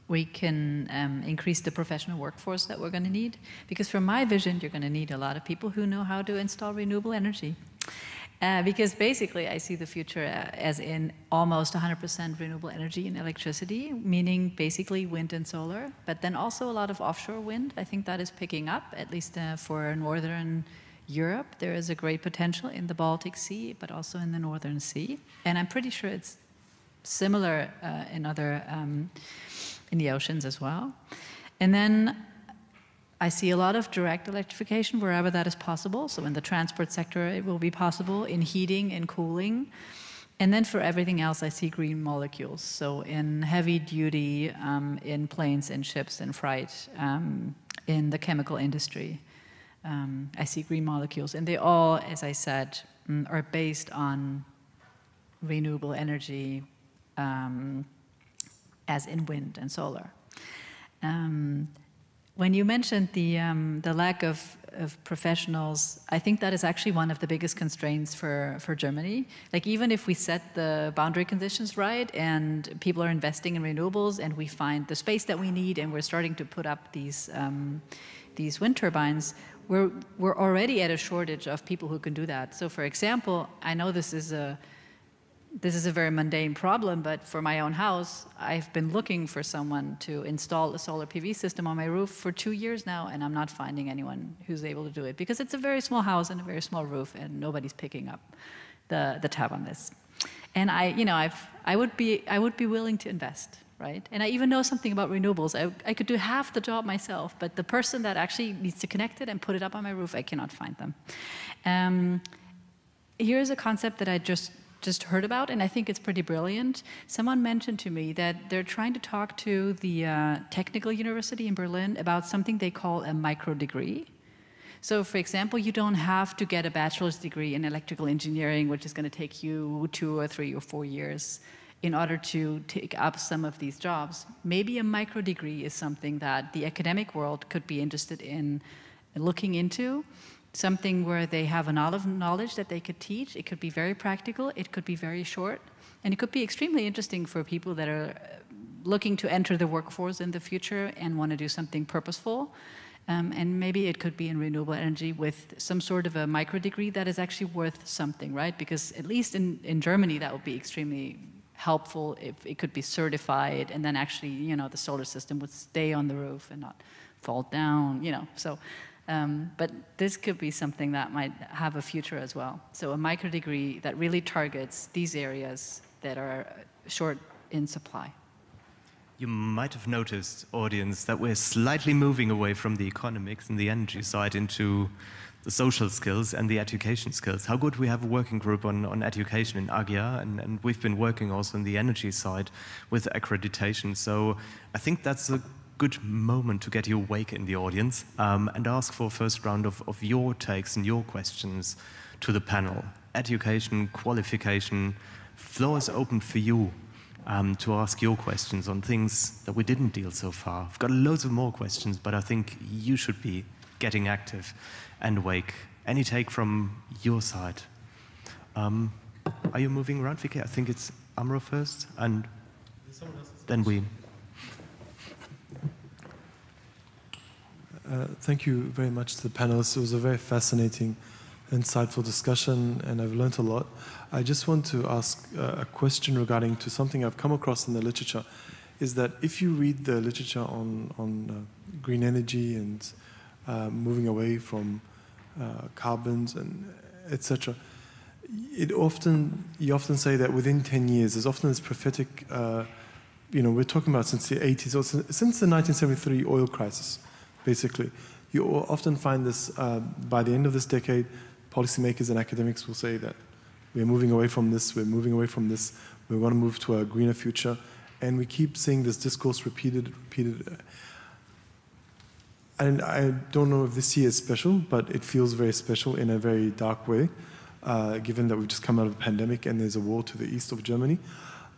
we can increase the professional workforce that we're going to need. Because for my vision, you're going to need a lot of people who know how to install renewable energy. Because basically, I see the future as in almost 100% renewable energy and electricity, meaning basically wind and solar, but then also a lot of offshore wind. I think that is picking up, at least for northern Europe. There is a great potential in the Baltic Sea, but also in the Northern Sea. And I'm pretty sure it's similar in other, in the oceans as well. And then I see a lot of direct electrification wherever that is possible. So in the transport sector, it will be possible, in heating and cooling. And then for everything else, I see green molecules. So in heavy duty, in planes and ships and freight, in the chemical industry. I see green molecules, and they all, as I said, are based on renewable energy as in wind and solar. When you mentioned the lack of professionals, I think that is actually one of the biggest constraints for Germany. Like, even if we set the boundary conditions right and people are investing in renewables and we find the space that we need and we're starting to put up these wind turbines, we're already at a shortage of people who can do that. So, for example, I know this is a very mundane problem, but for my own house, I've been looking for someone to install a solar PV system on my roof for 2 years now, and I'm not finding anyone who's able to do it because it's a very small house and a very small roof, and nobody's picking up the tab on this. And I would be willing to invest, right? And I even know something about renewables. I could do half the job myself, but the person that actually needs to connect it and put it up on my roof, I cannot find them. Here's a concept that I just heard about, and I think it's pretty brilliant. Someone mentioned to me that they're trying to talk to the Technical University in Berlin about something they call a micro degree. So, for example, you don't have to get a bachelor's degree in electrical engineering, which is going to take you 2 or 3 or 4 years in order to take up some of these jobs. Maybe a micro degree is something that the academic world could be interested in looking into. Something where they have a lot of knowledge that they could teach. It could be very practical, it could be very short, and it could be extremely interesting for people that are looking to enter the workforce in the future and want to do something purposeful. And maybe it could be in renewable energy with some sort of a micro degree that is actually worth something, right? Because at least in Germany, that would be extremely helpful if it could be certified, and then actually, the solar system would stay on the roof and not fall down, so. But this could be something that might have a future as well. So a micro degree that really targets these areas that are short in supply. You might have noticed, audience, that we're slightly moving away from the economics and the energy side into the social skills and the education skills. How good we have a working group on education in AGYA, and we've been working also on the energy side with accreditation. So I think that's a good moment to get you awake in the audience and ask for a first round of your takes and your questions to the panel. Education, qualification, floor is open for you to ask your questions on things that we didn't deal so far. I've got loads of more questions, but I think you should be getting active and awake. Any take from your side? Are you moving around, Vicky? I think it's Amro first, and then we... Thank you very much to the panelists. It was a very fascinating, insightful discussion, and I've learned a lot. I just want to ask a question regarding to something I've come across in the literature, is that if you read the literature on green energy and moving away from carbons and etc., you often say that within 10 years, there's often this prophetic, we're talking about since the 80s, or since the 1973 oil crisis. Basically, you often find this by the end of this decade, policymakers and academics will say that we're moving away from this, we want to move to a greener future, and we keep seeing this discourse repeated. And I don't know if this year is special, but it feels very special in a very dark way, given that we've just come out of a pandemic and there's a war to the east of Germany.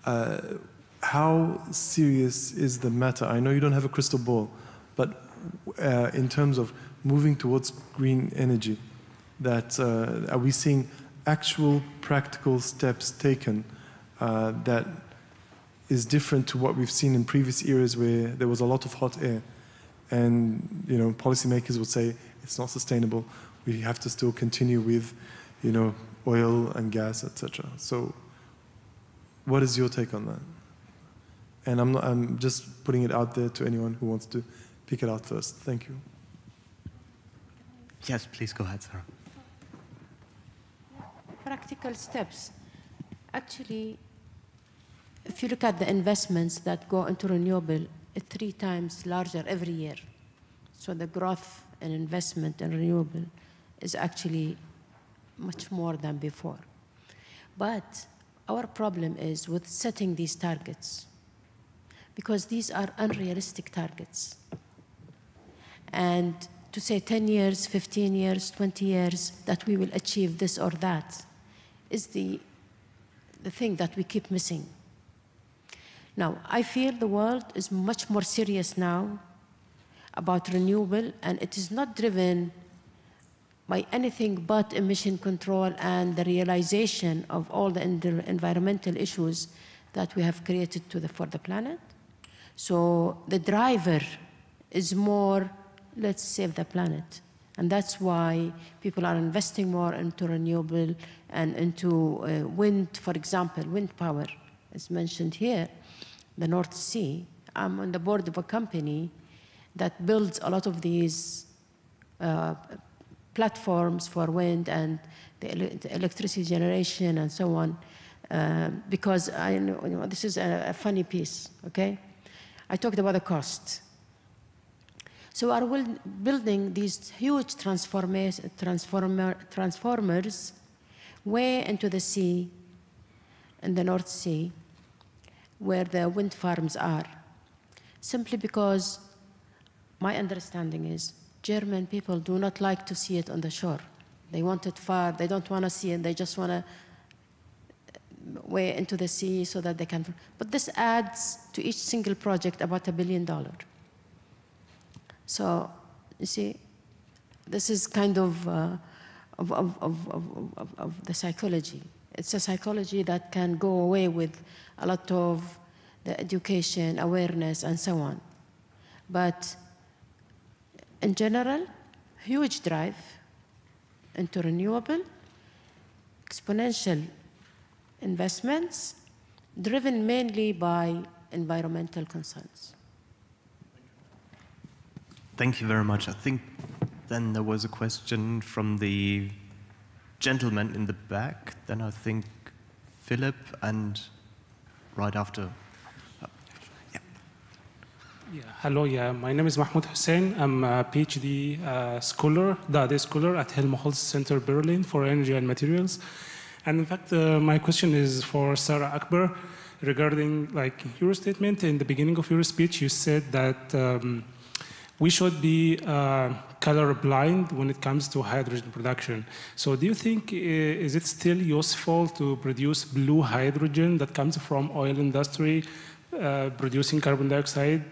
How serious is the matter? I know you don't have a crystal ball, but in terms of moving towards green energy, that are we seeing actual practical steps taken that is different to what we've seen in previous eras where there was a lot of hot air, and policymakers would say it's not sustainable, we have to still continue with oil and gas, etc. So what is your take on that? And I'm just putting it out there to anyone who wants to pick it out first. Thank you. Yes, please go ahead, Sara. Practical steps. Actually, if you look at the investments that go into renewable, it's 3 times larger every year. So the growth and investment in renewable is actually much more than before. But our problem is with setting these targets, because these are unrealistic targets. And to say 10 years, 15 years, 20 years, that we will achieve this or that is the thing that we keep missing. Now, I feel the world is much more serious now about renewable, and it is not driven by anything but emission control and the realization of all the environmental issues that we have created for the planet. So the driver is more, let's save the planet. And that's why people are investing more into renewable and into wind, for example, wind power, as mentioned here, the North Sea. I'm on the board of a company that builds a lot of these platforms for wind and the electricity generation and so on, because I know this is a funny piece, okay? I talked about the cost. So we are building these huge transformers way into the sea, in the North Sea, where the wind farms are, simply because my understanding is German people do not like to see it on the shore. They want it far, they don't want to see it, they just want to way into the sea so that they can. But this adds to each single project about $1 billion. So, you see, this is kind of the psychology. It's a psychology that can go away with a lot of the education, awareness, and so on. But in general, huge drive into renewable, exponential investments, driven mainly by environmental concerns. Thank you very much. I think then there was a question from the gentleman in the back, then I think Philip, and right after. Hello, my name is Mahmoud Hussein. I'm a PhD scholar, DADE scholar at Helmholtz Center Berlin for Energy and Materials. And in fact, my question is for Sara Akbar regarding your statement in the beginning of your speech. You said that we should be colorblind when it comes to hydrogen production. So do you think, is it still useful to produce blue hydrogen that comes from oil industry producing carbon dioxide?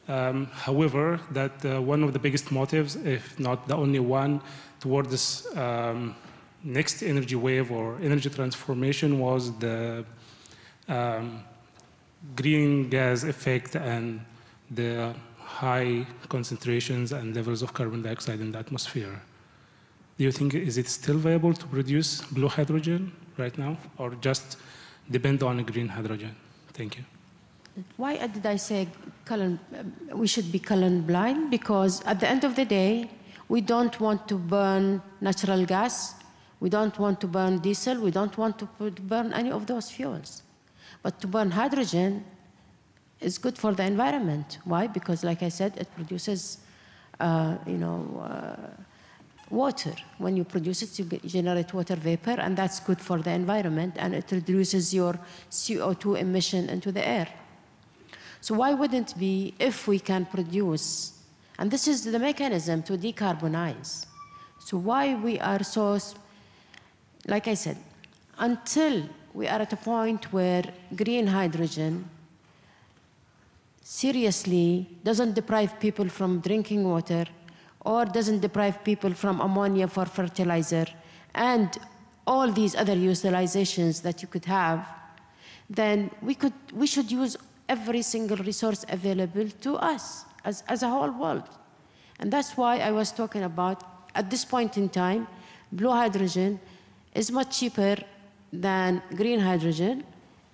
However, that one of the biggest motives, if not the only one, toward this next energy wave or energy transformation was the green gas effect and the high concentrations and levels of carbon dioxide in the atmosphere. Do you think, is it still viable to produce blue hydrogen right now, or just depend on green hydrogen? Thank you. Why did I say we should be colorblind? Because at the end of the day, we don't want to burn natural gas, we don't want to burn diesel, we don't want to burn any of those fuels. But to burn hydrogen is good for the environment. Why? Because, like I said, it produces, water. When you produce it, you generate water vapor, and that's good for the environment, and it reduces your CO2 emission into the air. So why wouldn't it be, if we can produce, and this is the mechanism to decarbonize. So why we are so, like I said, until we are at a point where green hydrogen seriously doesn't deprive people from drinking water, or doesn't deprive people from ammonia for fertilizer, and all these other utilizations that you could have, then we should use every single resource available to us as a whole world. And that's why I was talking about, at this point in time, blue hydrogen is much cheaper than green hydrogen.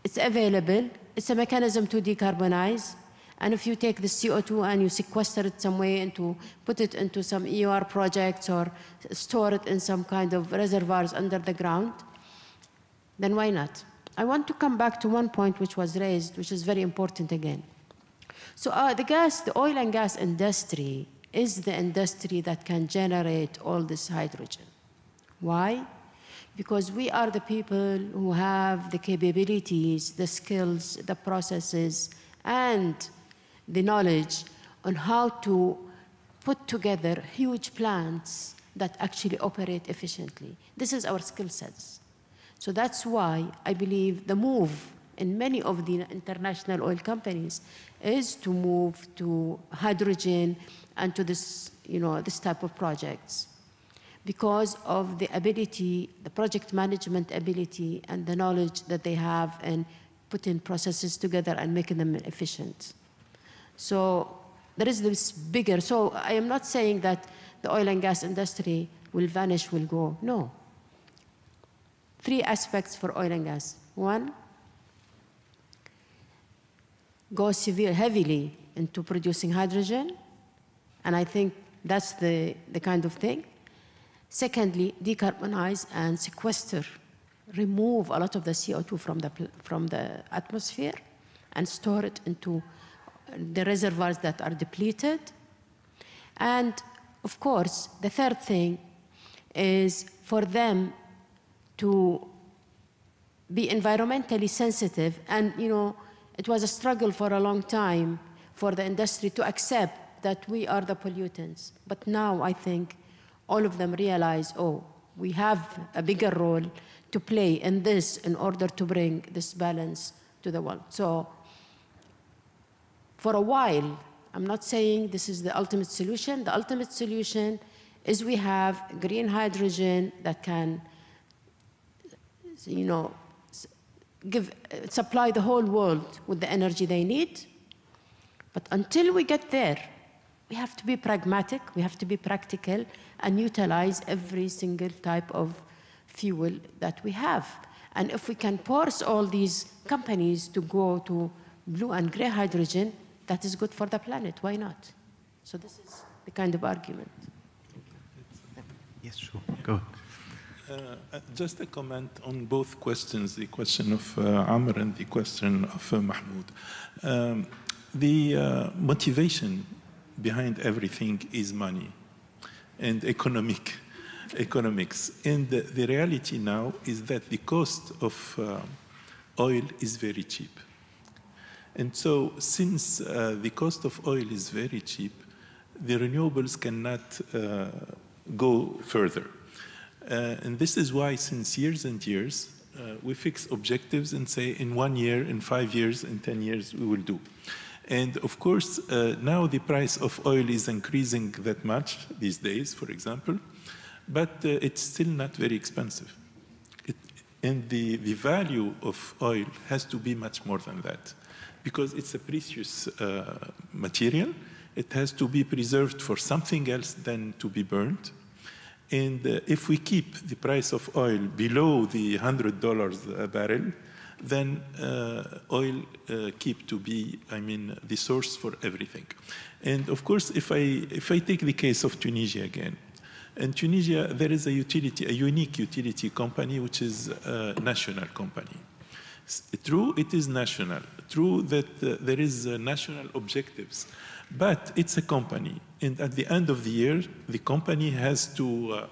It's available. It's a mechanism to decarbonize. And if you take the CO2 and you sequester it some way into, put it into some EOR projects or store it in some kind of reservoirs under the ground, then why not? I want to come back to one point which was raised, which is very important again. So the oil and gas industry is the industry that can generate all this hydrogen. Why? Because we are the people who have the capabilities, the skills, the processes, and the knowledge on how to put together huge plants that actually operate efficiently. This is our skill sets. So that's why I believe the move in many of the international oil companies is to move to hydrogen and to this, this type of projects, because of the ability, the project management ability, and the knowledge that they have in putting processes together and making them efficient. So there is this bigger, so I am not saying that the oil and gas industry will vanish, will go, no. 3 aspects for oil and gas. 1, go heavily into producing hydrogen, and I think that's the kind of thing. Secondly, decarbonize and sequester, remove a lot of the CO2 from the atmosphere and store it into the reservoirs that are depleted. And of course, the third thing is for them to be environmentally sensitive. And it was a struggle for a long time for the industry to accept that we are the pollutants. But now I think all of them realize, oh, we have a bigger role to play in this in order to bring this balance to the world. So for a while, I'm not saying this is the ultimate solution. The ultimate solution is we have green hydrogen that can, supply the whole world with the energy they need. But until we get there, we have to be pragmatic, we have to be practical, and utilize every single type of fuel that we have. And if we can force all these companies to go to blue and gray hydrogen, that is good for the planet, why not? So this is the kind of argument. Yes, sure, go. Just a comment on both questions, the question of Amr and the question of Mahmoud. The motivation behind everything is money and economics. And the reality now is that the cost of oil is very cheap. And so since the cost of oil is very cheap, the renewables cannot go further. And this is why since years and years, we fix objectives and say in 1 year, in 5 years, in 10 years, we will do. And of course, now the price of oil is increasing that much these days, for example, but it's still not very expensive. And the value of oil has to be much more than that, because it's a precious material. It has to be preserved for something else than to be burned. And if we keep the price of oil below the $100 a barrel, then oil keep to be, the source for everything. And of course, if I take the case of Tunisia again, in Tunisia, there is a unique utility company, which is a national company. True, it is national. True that there is national objectives, but it's a company. And at the end of the year, the company has to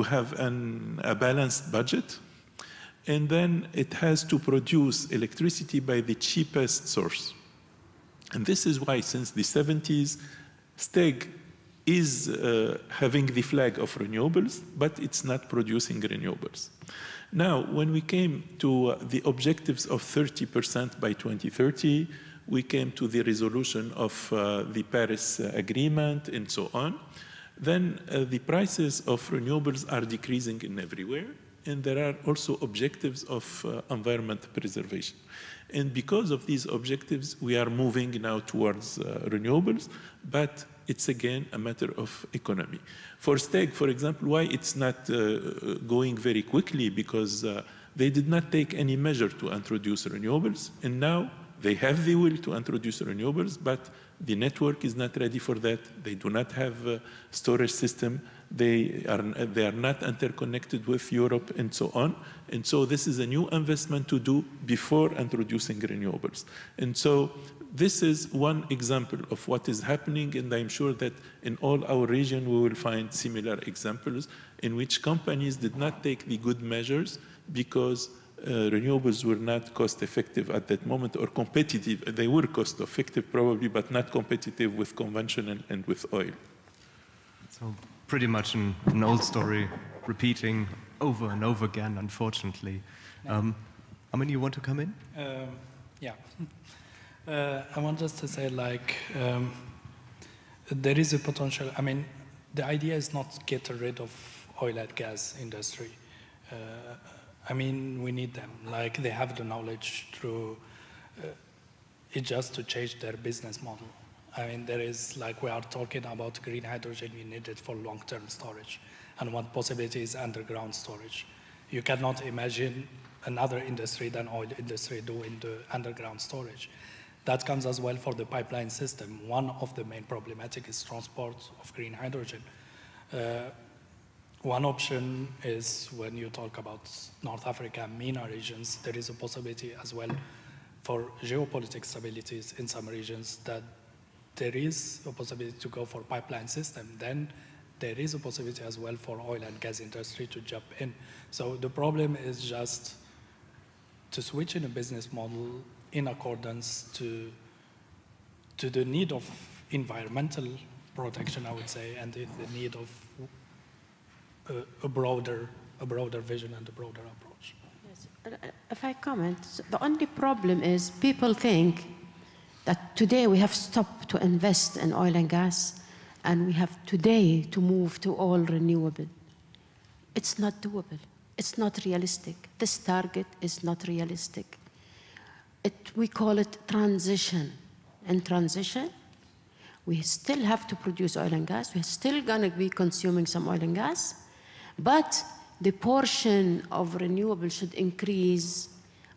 have a balanced budget. And then it has to produce electricity by the cheapest source. And this is why since the 70s, STEG is having the flag of renewables, but it's not producing renewables. Now, when we came to the objectives of 30% by 2030, we came to the resolution of the Paris Agreement and so on. Then the prices of renewables are decreasing in everywhere. And there are also objectives of environment preservation. And because of these objectives, we are moving now towards renewables, but it's again a matter of economy. For STEG, for example, why it's not going very quickly? Because they did not take any measure to introduce renewables, and now they have the will to introduce renewables, but the network is not ready for that. They do not have a storage system. They are not interconnected with Europe and so on. And so this is a new investment to do before introducing renewables. And so this is one example of what is happening, and I'm sure that in all our region we will find similar examples in which companies did not take the good measures because renewables were not cost effective at that moment, or competitive. They were cost effective probably, but not competitive with conventional and with oil. So pretty much an old story repeating over and over again, unfortunately. Amin, you want to come in? Yeah. I want just to say, like, there is a potential. I mean, the idea is not to get rid of oil and gas industry. I mean, we need them. Like, they have the knowledge through it's just to change their business model. I mean, there is, like, we are talking about green hydrogen, you need it for long-term storage. And one possibility is underground storage. You cannot imagine another industry than oil industry doing the underground storage. That comes as well for the pipeline system. One of the main problematic is transport of green hydrogen. One option is when you talk about North Africa, MENA regions, there is a possibility as well for geopolitical stabilities in some regions that there is a possibility to go for pipeline system. Then there is a possibility as well for oil and gas industry to jump in. So the problem is just to switch in a business model in accordance to the need of environmental protection, I would say, and the need of a broader vision and a broader approach. Yes. If I comment, the only problem is people think that today we have stopped to invest in oil and gas, and we have today to move to all renewable. It's not doable. It's not realistic. This target is not realistic. We call it transition. In transition, we still have to produce oil and gas. We're still going to be consuming some oil and gas, but the portion of renewable should increase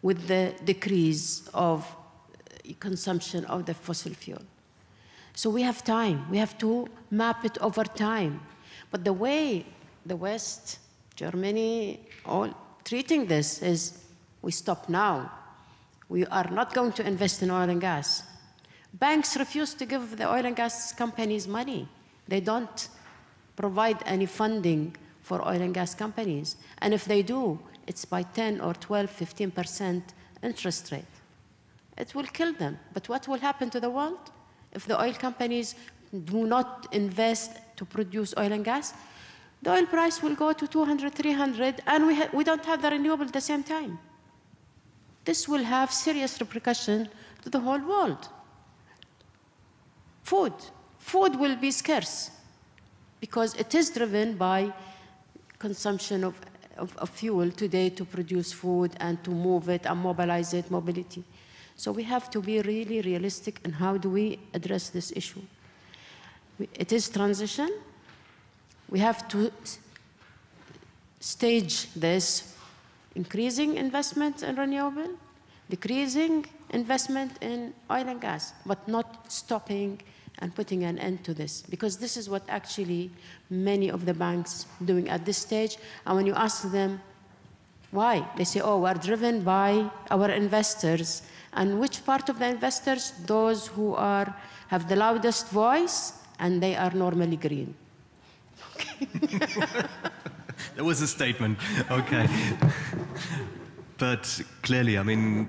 with the decrease of consumption of the fossil fuel. So we have time. We have to map it over time. But the way the West, Germany, all treating this is we stop now. We are not going to invest in oil and gas. Banks refuse to give the oil and gas companies money. They don't provide any funding for oil and gas companies. And if they do, it's by 10 or 12, 15% interest rate. It will kill them. But what will happen to the world if the oil companies do not invest to produce oil and gas? The oil price will go to 200, 300, and we don't have the renewable at the same time. This will have serious repercussions to the whole world. Food will be scarce because it is driven by consumption of fuel today to produce food and to move it and mobilize it, mobility. So we have to be really realistic in how do we address this issue. It is transition. We have to stage this, increasing investment in renewable, decreasing investment in oil and gas, but not stopping and putting an end to this, because this is what actually many of the banks doing at this stage. And when you ask them why, they say, oh, we're driven by our investors. And which part of the investors? Those who have the loudest voice, and they are normally green. Okay. That was a statement. Okay. But clearly, I mean,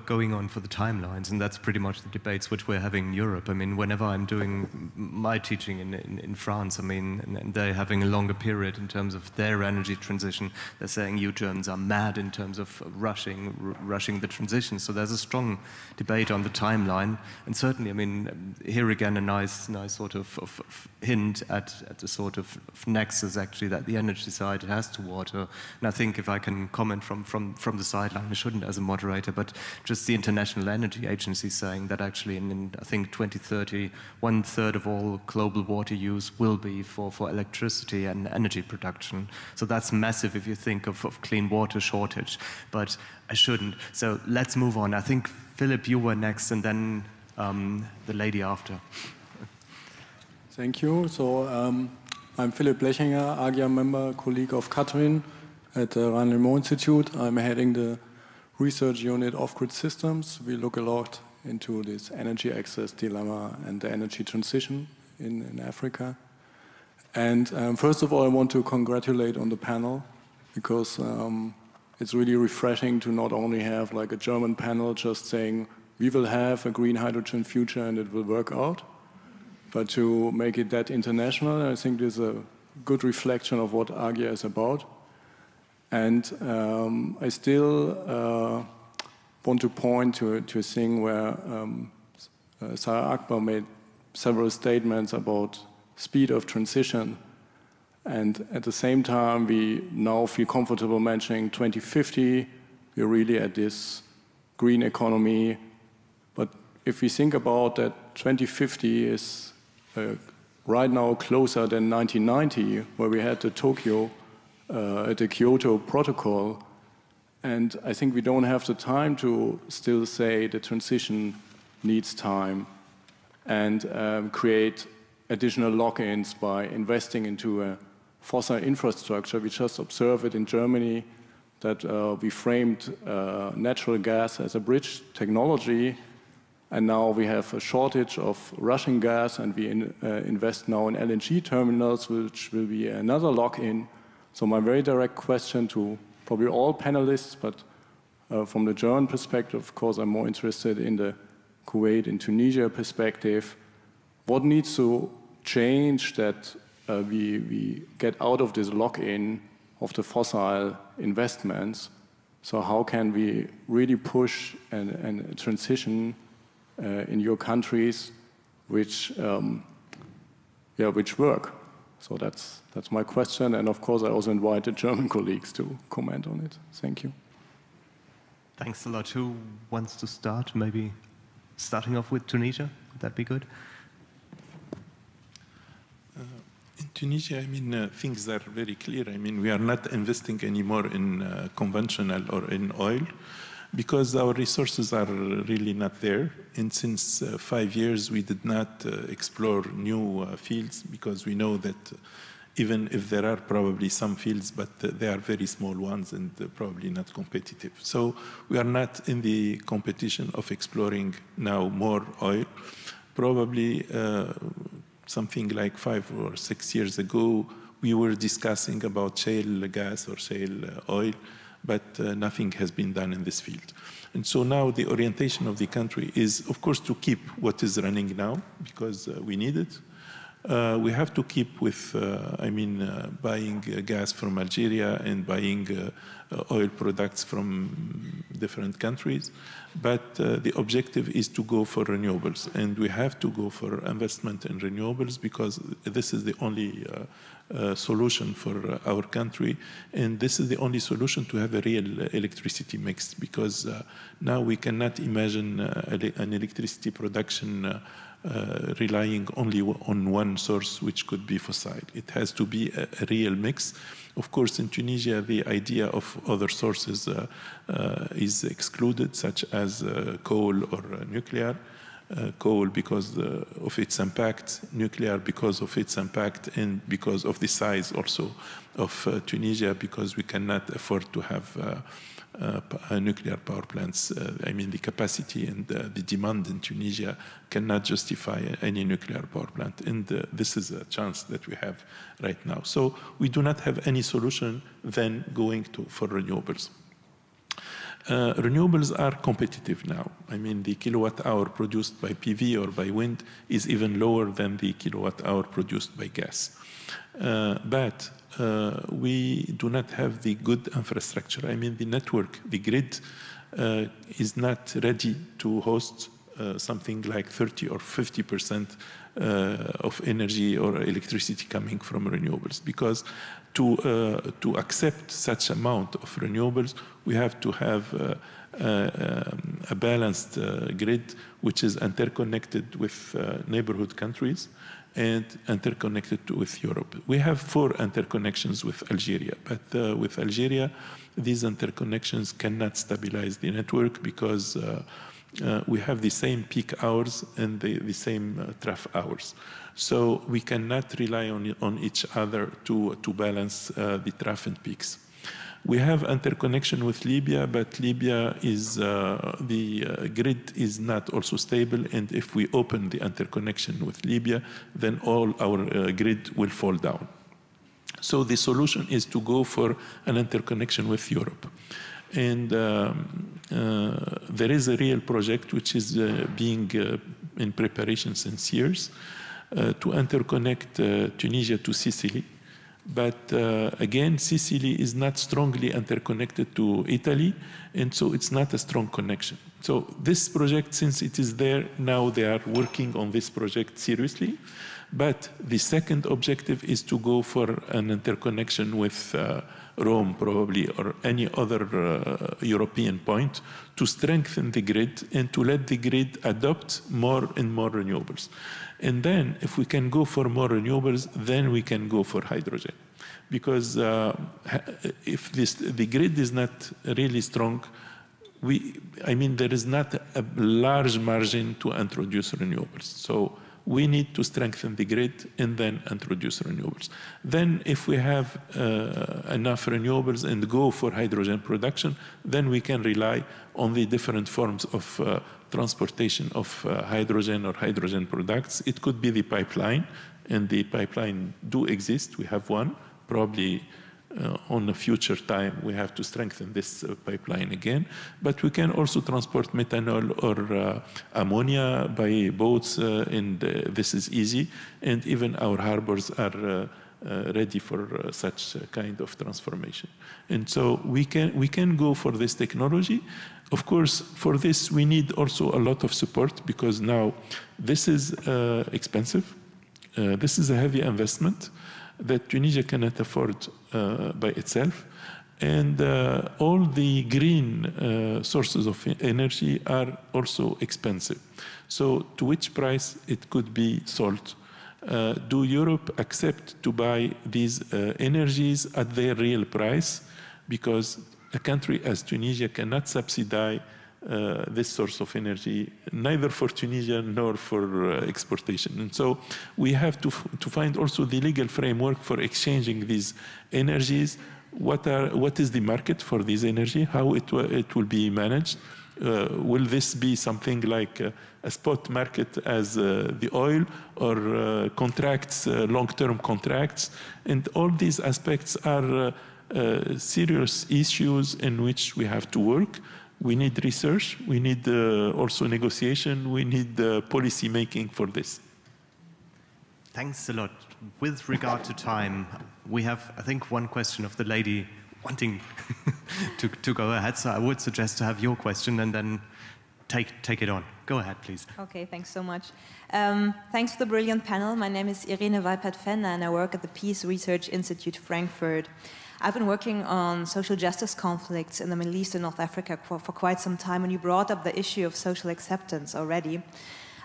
going on for the timelines, and that's pretty much the debates which we're having in Europe. I mean, whenever I'm doing my teaching in France, I mean, and they're having a longer period in terms of their energy transition, they're saying you Germans are mad in terms of rushing the transition. So there's a strong debate on the timeline, and certainly, I mean, here again a nice sort of hint at the sort of nexus actually that the energy side has to water. And I think if I can comment from the sideline, I shouldn't as a moderator, but just the International Energy Agency saying that actually in I think 2030, 1/3 of all global water use will be for electricity and energy production. So that's massive if you think of clean water shortage, but I shouldn't. So let's move on. I think, Philip, you were next, and then the lady after. Thank you. So I'm Philip Blechinger, AGYA member, colleague of Kathrin at the Reiner Institute. I'm heading the research unit off-grid systems. We look a lot into this energy access dilemma and the energy transition in Africa. And first of all, I want to congratulate on the panel, because it's really refreshing to not only have like a German panel just saying we will have a green hydrogen future and it will work out, but to make it that international. I think this is a good reflection of what AGYA is about. And I still want to point to a thing where Sara Akbar made several statements about speed of transition. And at the same time, we now feel comfortable mentioning 2050. We're really at this green economy. But if we think about that, 2050 is right now closer than 1990, where we had the the Kyoto Protocol. And I think we don't have the time to still say the transition needs time and create additional lock-ins by investing into a fossil infrastructure. We just observed it in Germany that we framed natural gas as a bridge technology, and now we have a shortage of Russian gas, and we invest now in LNG terminals, which will be another lock-in. So my very direct question to probably all panelists, but from the German perspective, of course, I'm more interested in the Kuwait and Tunisia perspective. What needs to change that we get out of this lock-in of the fossil investments? So how can we really push and transition in your countries which work? So that's my question, and of course I also invite the German colleagues to comment on it. Thank you. Thanks a lot. Who wants to start? Maybe starting off with Tunisia, would that be good? In Tunisia, I mean, things are very clear. I mean, we are not investing anymore in conventional or in oil because our resources are really not there. And since 5 years, we did not explore new fields because we know that even if there are probably some fields, but they are very small ones and probably not competitive. So we are not in the competition of exploring now more oil. Probably something like 5 or 6 years ago, we were discussing about shale gas or shale oil, but nothing has been done in this field. And so now the orientation of the country is, of course, to keep what is running now, because we need it. We have to keep with, buying gas from Algeria and buying oil products from different countries. But the objective is to go for renewables. And we have to go for investment in renewables because this is the only solution for our country. And this is the only solution to have a real electricity mix, because now we cannot imagine an electricity production relying only on one source, which could be fossil. It has to be a real mix. Of course, in Tunisia, the idea of other sources is excluded, such as coal or nuclear. Coal because of its impact, nuclear because of its impact, and because of the size also of Tunisia, because we cannot afford to have nuclear power plants. The capacity and the demand in Tunisia cannot justify any nuclear power plant. And this is a chance that we have right now. So we do not have any solution than going for renewables. Renewables are competitive now. The kilowatt hour produced by PV or by wind is even lower than the kilowatt hour produced by gas. But we do not have the good infrastructure. The network, the grid is not ready to host something like 30 or 50% of energy or electricity coming from renewables, because to accept such amount of renewables, we have to have a balanced grid which is interconnected with neighborhood countries and interconnected with Europe. We have 4 interconnections with Algeria, but with Algeria, these interconnections cannot stabilize the network because we have the same peak hours and the same trough hours. So we cannot rely on each other to balance the trough and peaks. We have interconnection with Libya, but Libya is, the grid is not also stable, and if we open the interconnection with Libya, then all our grid will fall down. So the solution is to go for an interconnection with Europe. And there is a real project which is being in preparation since years to interconnect Tunisia to Sicily But again, Sicily is not strongly interconnected to Italy, and so it's not a strong connection. So this project, since it is there, now they are working on this project seriously. But the second objective is to go for an interconnection with Rome, probably, or any other European point, to strengthen the grid and to let the grid adopt more and more renewables. And then, if we can go for more renewables, then we can go for hydrogen. Because if the grid is not really strong, there is not a large margin to introduce renewables. So we need to strengthen the grid and then introduce renewables. Then if we have enough renewables and go for hydrogen production, then we can rely on the different forms of transportation of hydrogen or hydrogen products. It could be the pipeline, and the pipeline do exist. We have one. Probably on a future time, we have to strengthen this pipeline again. But we can also transport methanol or ammonia by boats, and this is easy. And even our harbors are ready for such kind of transformation. And so we can go for this technology. Of course, for this, we need also a lot of support, because now this is expensive. This is a heavy investment that Tunisia cannot afford by itself. And all the green sources of energy are also expensive. So to which price it could be sold? Do Europe accept to buy these energies at their real price? Because a country as Tunisia cannot subsidize this source of energy, neither for Tunisia nor for exportation. And so we have to find also the legal framework for exchanging these energies. What is the market for this energy? How it will be managed? Will this be something like a spot market as the oil, or contracts, long-term contracts? And all these aspects are serious issues in which we have to work. We need research, we need also negotiation, we need policy making for this. Thanks a lot. With regard to time, we have, I think, one question of the lady wanting to go ahead, so I would suggest to have your question and then take it on. Go ahead, please. Okay, thanks so much. Thanks for the brilliant panel. My name is Irene Weipert-Fenner, and I work at the Peace Research Institute Frankfurt. I've been working on social justice conflicts in the Middle East and North Africa for quite some time, and you brought up the issue of social acceptance already.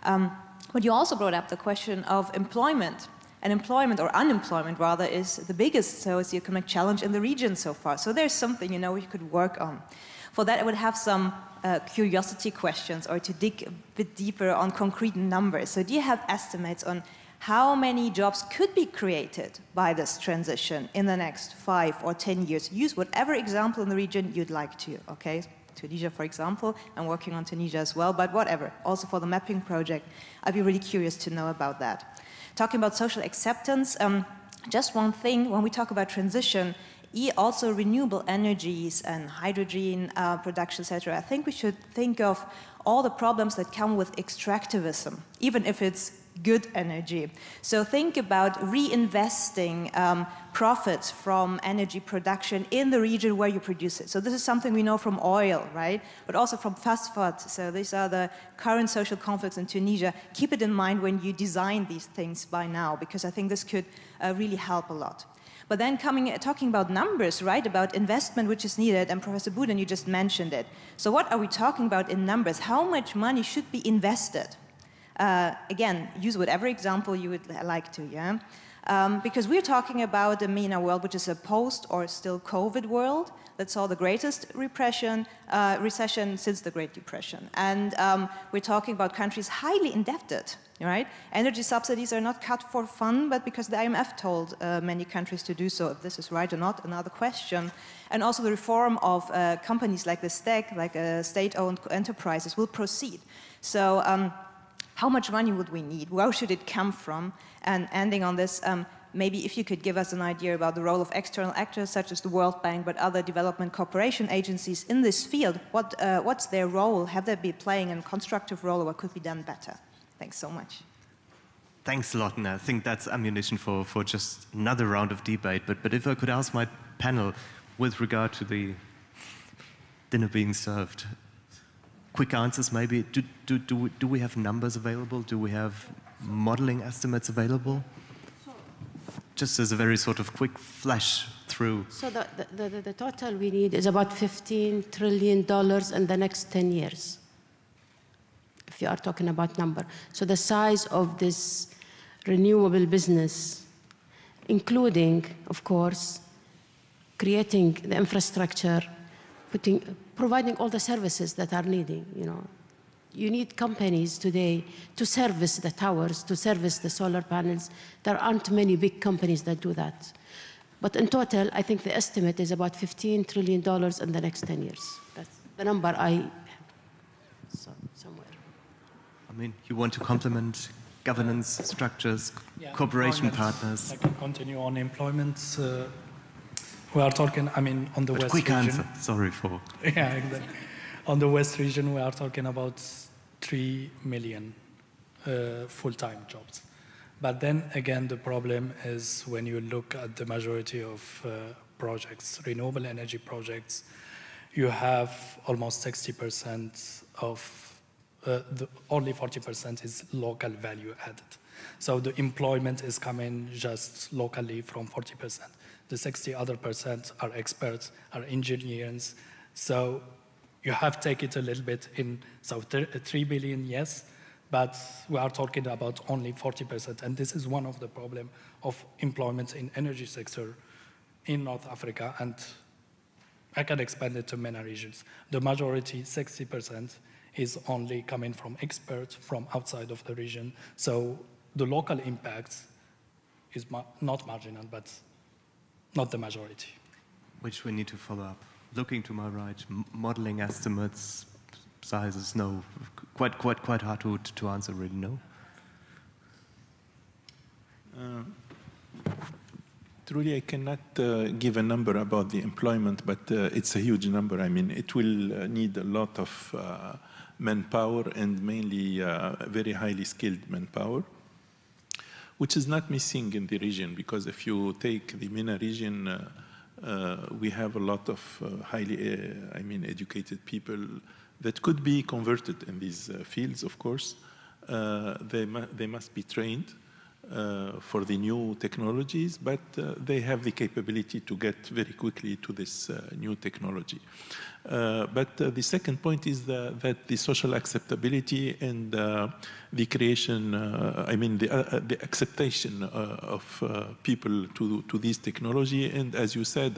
But you also brought up the question of employment. And employment, or unemployment rather, is the biggest socioeconomic challenge in the region so far. So there's something, we could work on. For that, I would have some curiosity questions, or to dig a bit deeper on concrete numbers. So do you have estimates on how many jobs could be created by this transition in the next 5 or 10 years? Use whatever example in the region you'd like to, okay? Tunisia, for example. I'm working on Tunisia as well, but whatever. Also for the mapping project, I'd be really curious to know about that. Talking about social acceptance, just one thing, when we talk about transition, also renewable energies and hydrogen production, etc., I think we should think of all the problems that come with extractivism, even if it's good energy. So think about reinvesting profits from energy production in the region where you produce it. So this is something we know from oil, right? But also from phosphate. So these are the current social conflicts in Tunisia. Keep it in mind when you design these things by now, because I think this could really help a lot. But then talking about numbers, right, about investment which is needed, and Professor Bouden, you just mentioned it. So what are we talking about in numbers? How much money should be invested? Again, use whatever example you would like to, yeah? Because we're talking about a MENA world, which is a post or still COVID world that saw the greatest recession since the Great Depression. And we're talking about countries highly indebted, right? Energy subsidies are not cut for fun, but because the IMF told many countries to do so. If this is right or not, another question. And also the reform of companies like the STEC, like state-owned enterprises, will proceed. So how much money would we need? Where should it come from? And ending on this, maybe if you could give us an idea about the role of external actors such as the World Bank, but other development cooperation agencies in this field. What's their role? Have they been playing a constructive role, or what could be done better? Thanks so much. Thanks a lot, and I think that's ammunition for just another round of debate. But if I could ask my panel, with regard to the dinner being served, quick answers maybe. Do we have numbers available? Do we have modeling estimates available? Just as a very sort of quick flash through. So the total we need is about $15 trillion in the next 10 years, if you are talking about number. So the size of this renewable business, including, of course, creating the infrastructure, providing all the services that are needed. You need companies today to service the towers, to service the solar panels. There aren't many big companies that do that. But in total, I think the estimate is about $15 trillion in the next 10 years. That's the number I have somewhere. I mean, you want to complement governance structures, cooperation partners? I can continue on employment. We are talking, I mean, on the West quick region. Answer. Sorry for... Yeah, exactly. On the West region, we are talking about 3 million full-time jobs. But then again, the problem is when you look at the majority of projects, renewable energy projects, you have almost 60% of, only 40% is local value added. So the employment is coming just locally from 40%. The 60 other percent are experts, are engineers. So you have to take it a little bit in, so 3 billion, yes, but we are talking about only 40%. And this is one of the problems of employment in energy sector in North Africa. And I can expand it to many regions. The majority, 60%, is only coming from experts from outside of the region. So the local impact is not marginal, but not the majority. Which we need to follow up. Looking to my right, modeling estimates, sizes, no. Quite hard to answer, really, no? Truly, I cannot give a number about the employment, but it's a huge number. I mean, it will need a lot of manpower and mainly very highly skilled manpower, which is not missing in the region, because if you take the MENA region, we have a lot of highly, educated people that could be converted in these fields, of course. They must be trained for the new technologies, but they have the capability to get very quickly to this new technology. But the second point is that the social acceptability and the creation, the acceptation of people to this technology. And as you said,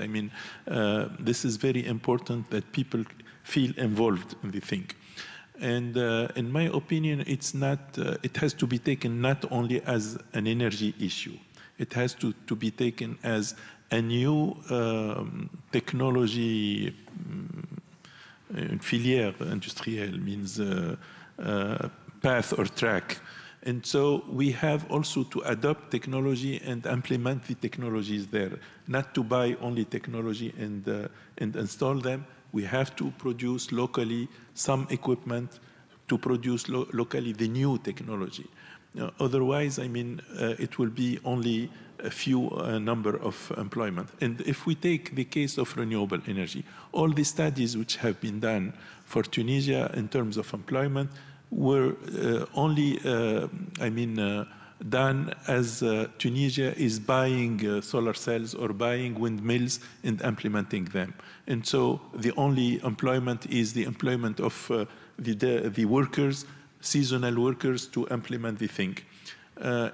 this is very important that people feel involved in the thing. And in my opinion, it's not, it has to be taken not only as an energy issue. It has to be taken as a new technology filière industrielle, means path or track. And so we have also to adopt technology and implement the technologies there, not to buy only technology and install them. We have to produce locally some equipment to produce locally the new technology. Otherwise, it will be only a few number of employment. And if we take the case of renewable energy, all the studies which have been done for Tunisia in terms of employment were only, done as Tunisia is buying solar cells or buying windmills and implementing them. And so the only employment is the employment of the workers, seasonal workers, to implement the thing.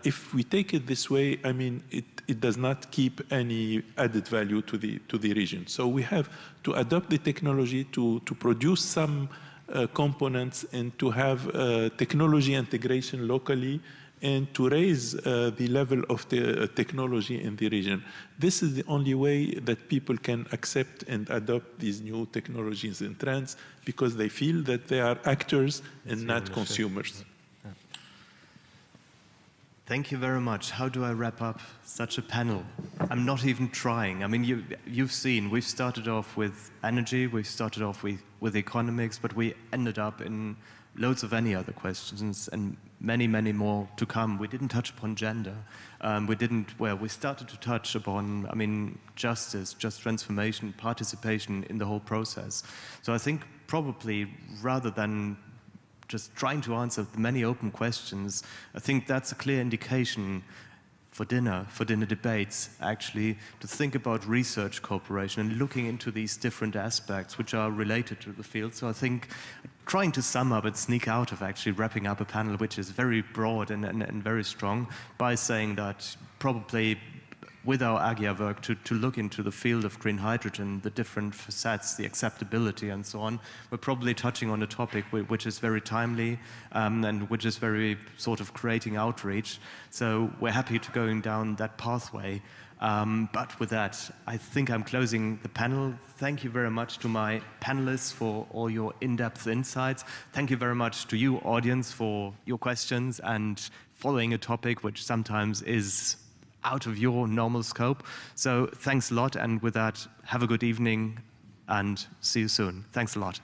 If we take it this way, it does not keep any added value to the region. So we have to adopt the technology to produce some components and to have technology integration locally and to raise the level of the technology in the region. This is the only way that people can accept and adopt these new technologies and trends, because they feel that they are actors and not consumers. Yeah. Thank you very much. How do I wrap up such a panel? I'm not even trying. You've seen, we've started off with energy, we've started off with economics, but we ended up in loads of any other questions, and many, many more to come. We didn't touch upon gender. We started to touch upon, I mean, justice, just transformation, participation in the whole process. So I think probably rather than just trying to answer the many open questions, I think that's a clear indication for dinner debates, actually, to think about research cooperation and looking into these different aspects which are related to the field. So I think trying to sum up and sneak out of actually wrapping up a panel which is very broad and very strong by saying that probably with our AGYA work to look into the field of green hydrogen, the different facets, the acceptability and so on, we're probably touching on a topic which is very timely and which is very sort of creating outreach. So we're happy to going down that pathway. But with that, I think I'm closing the panel. Thank you very much to my panelists for all your in-depth insights. Thank you very much to you, audience, for your questions and following a topic which sometimes is out of your normal scope. So thanks a lot, and with that, have a good evening and see you soon. Thanks a lot.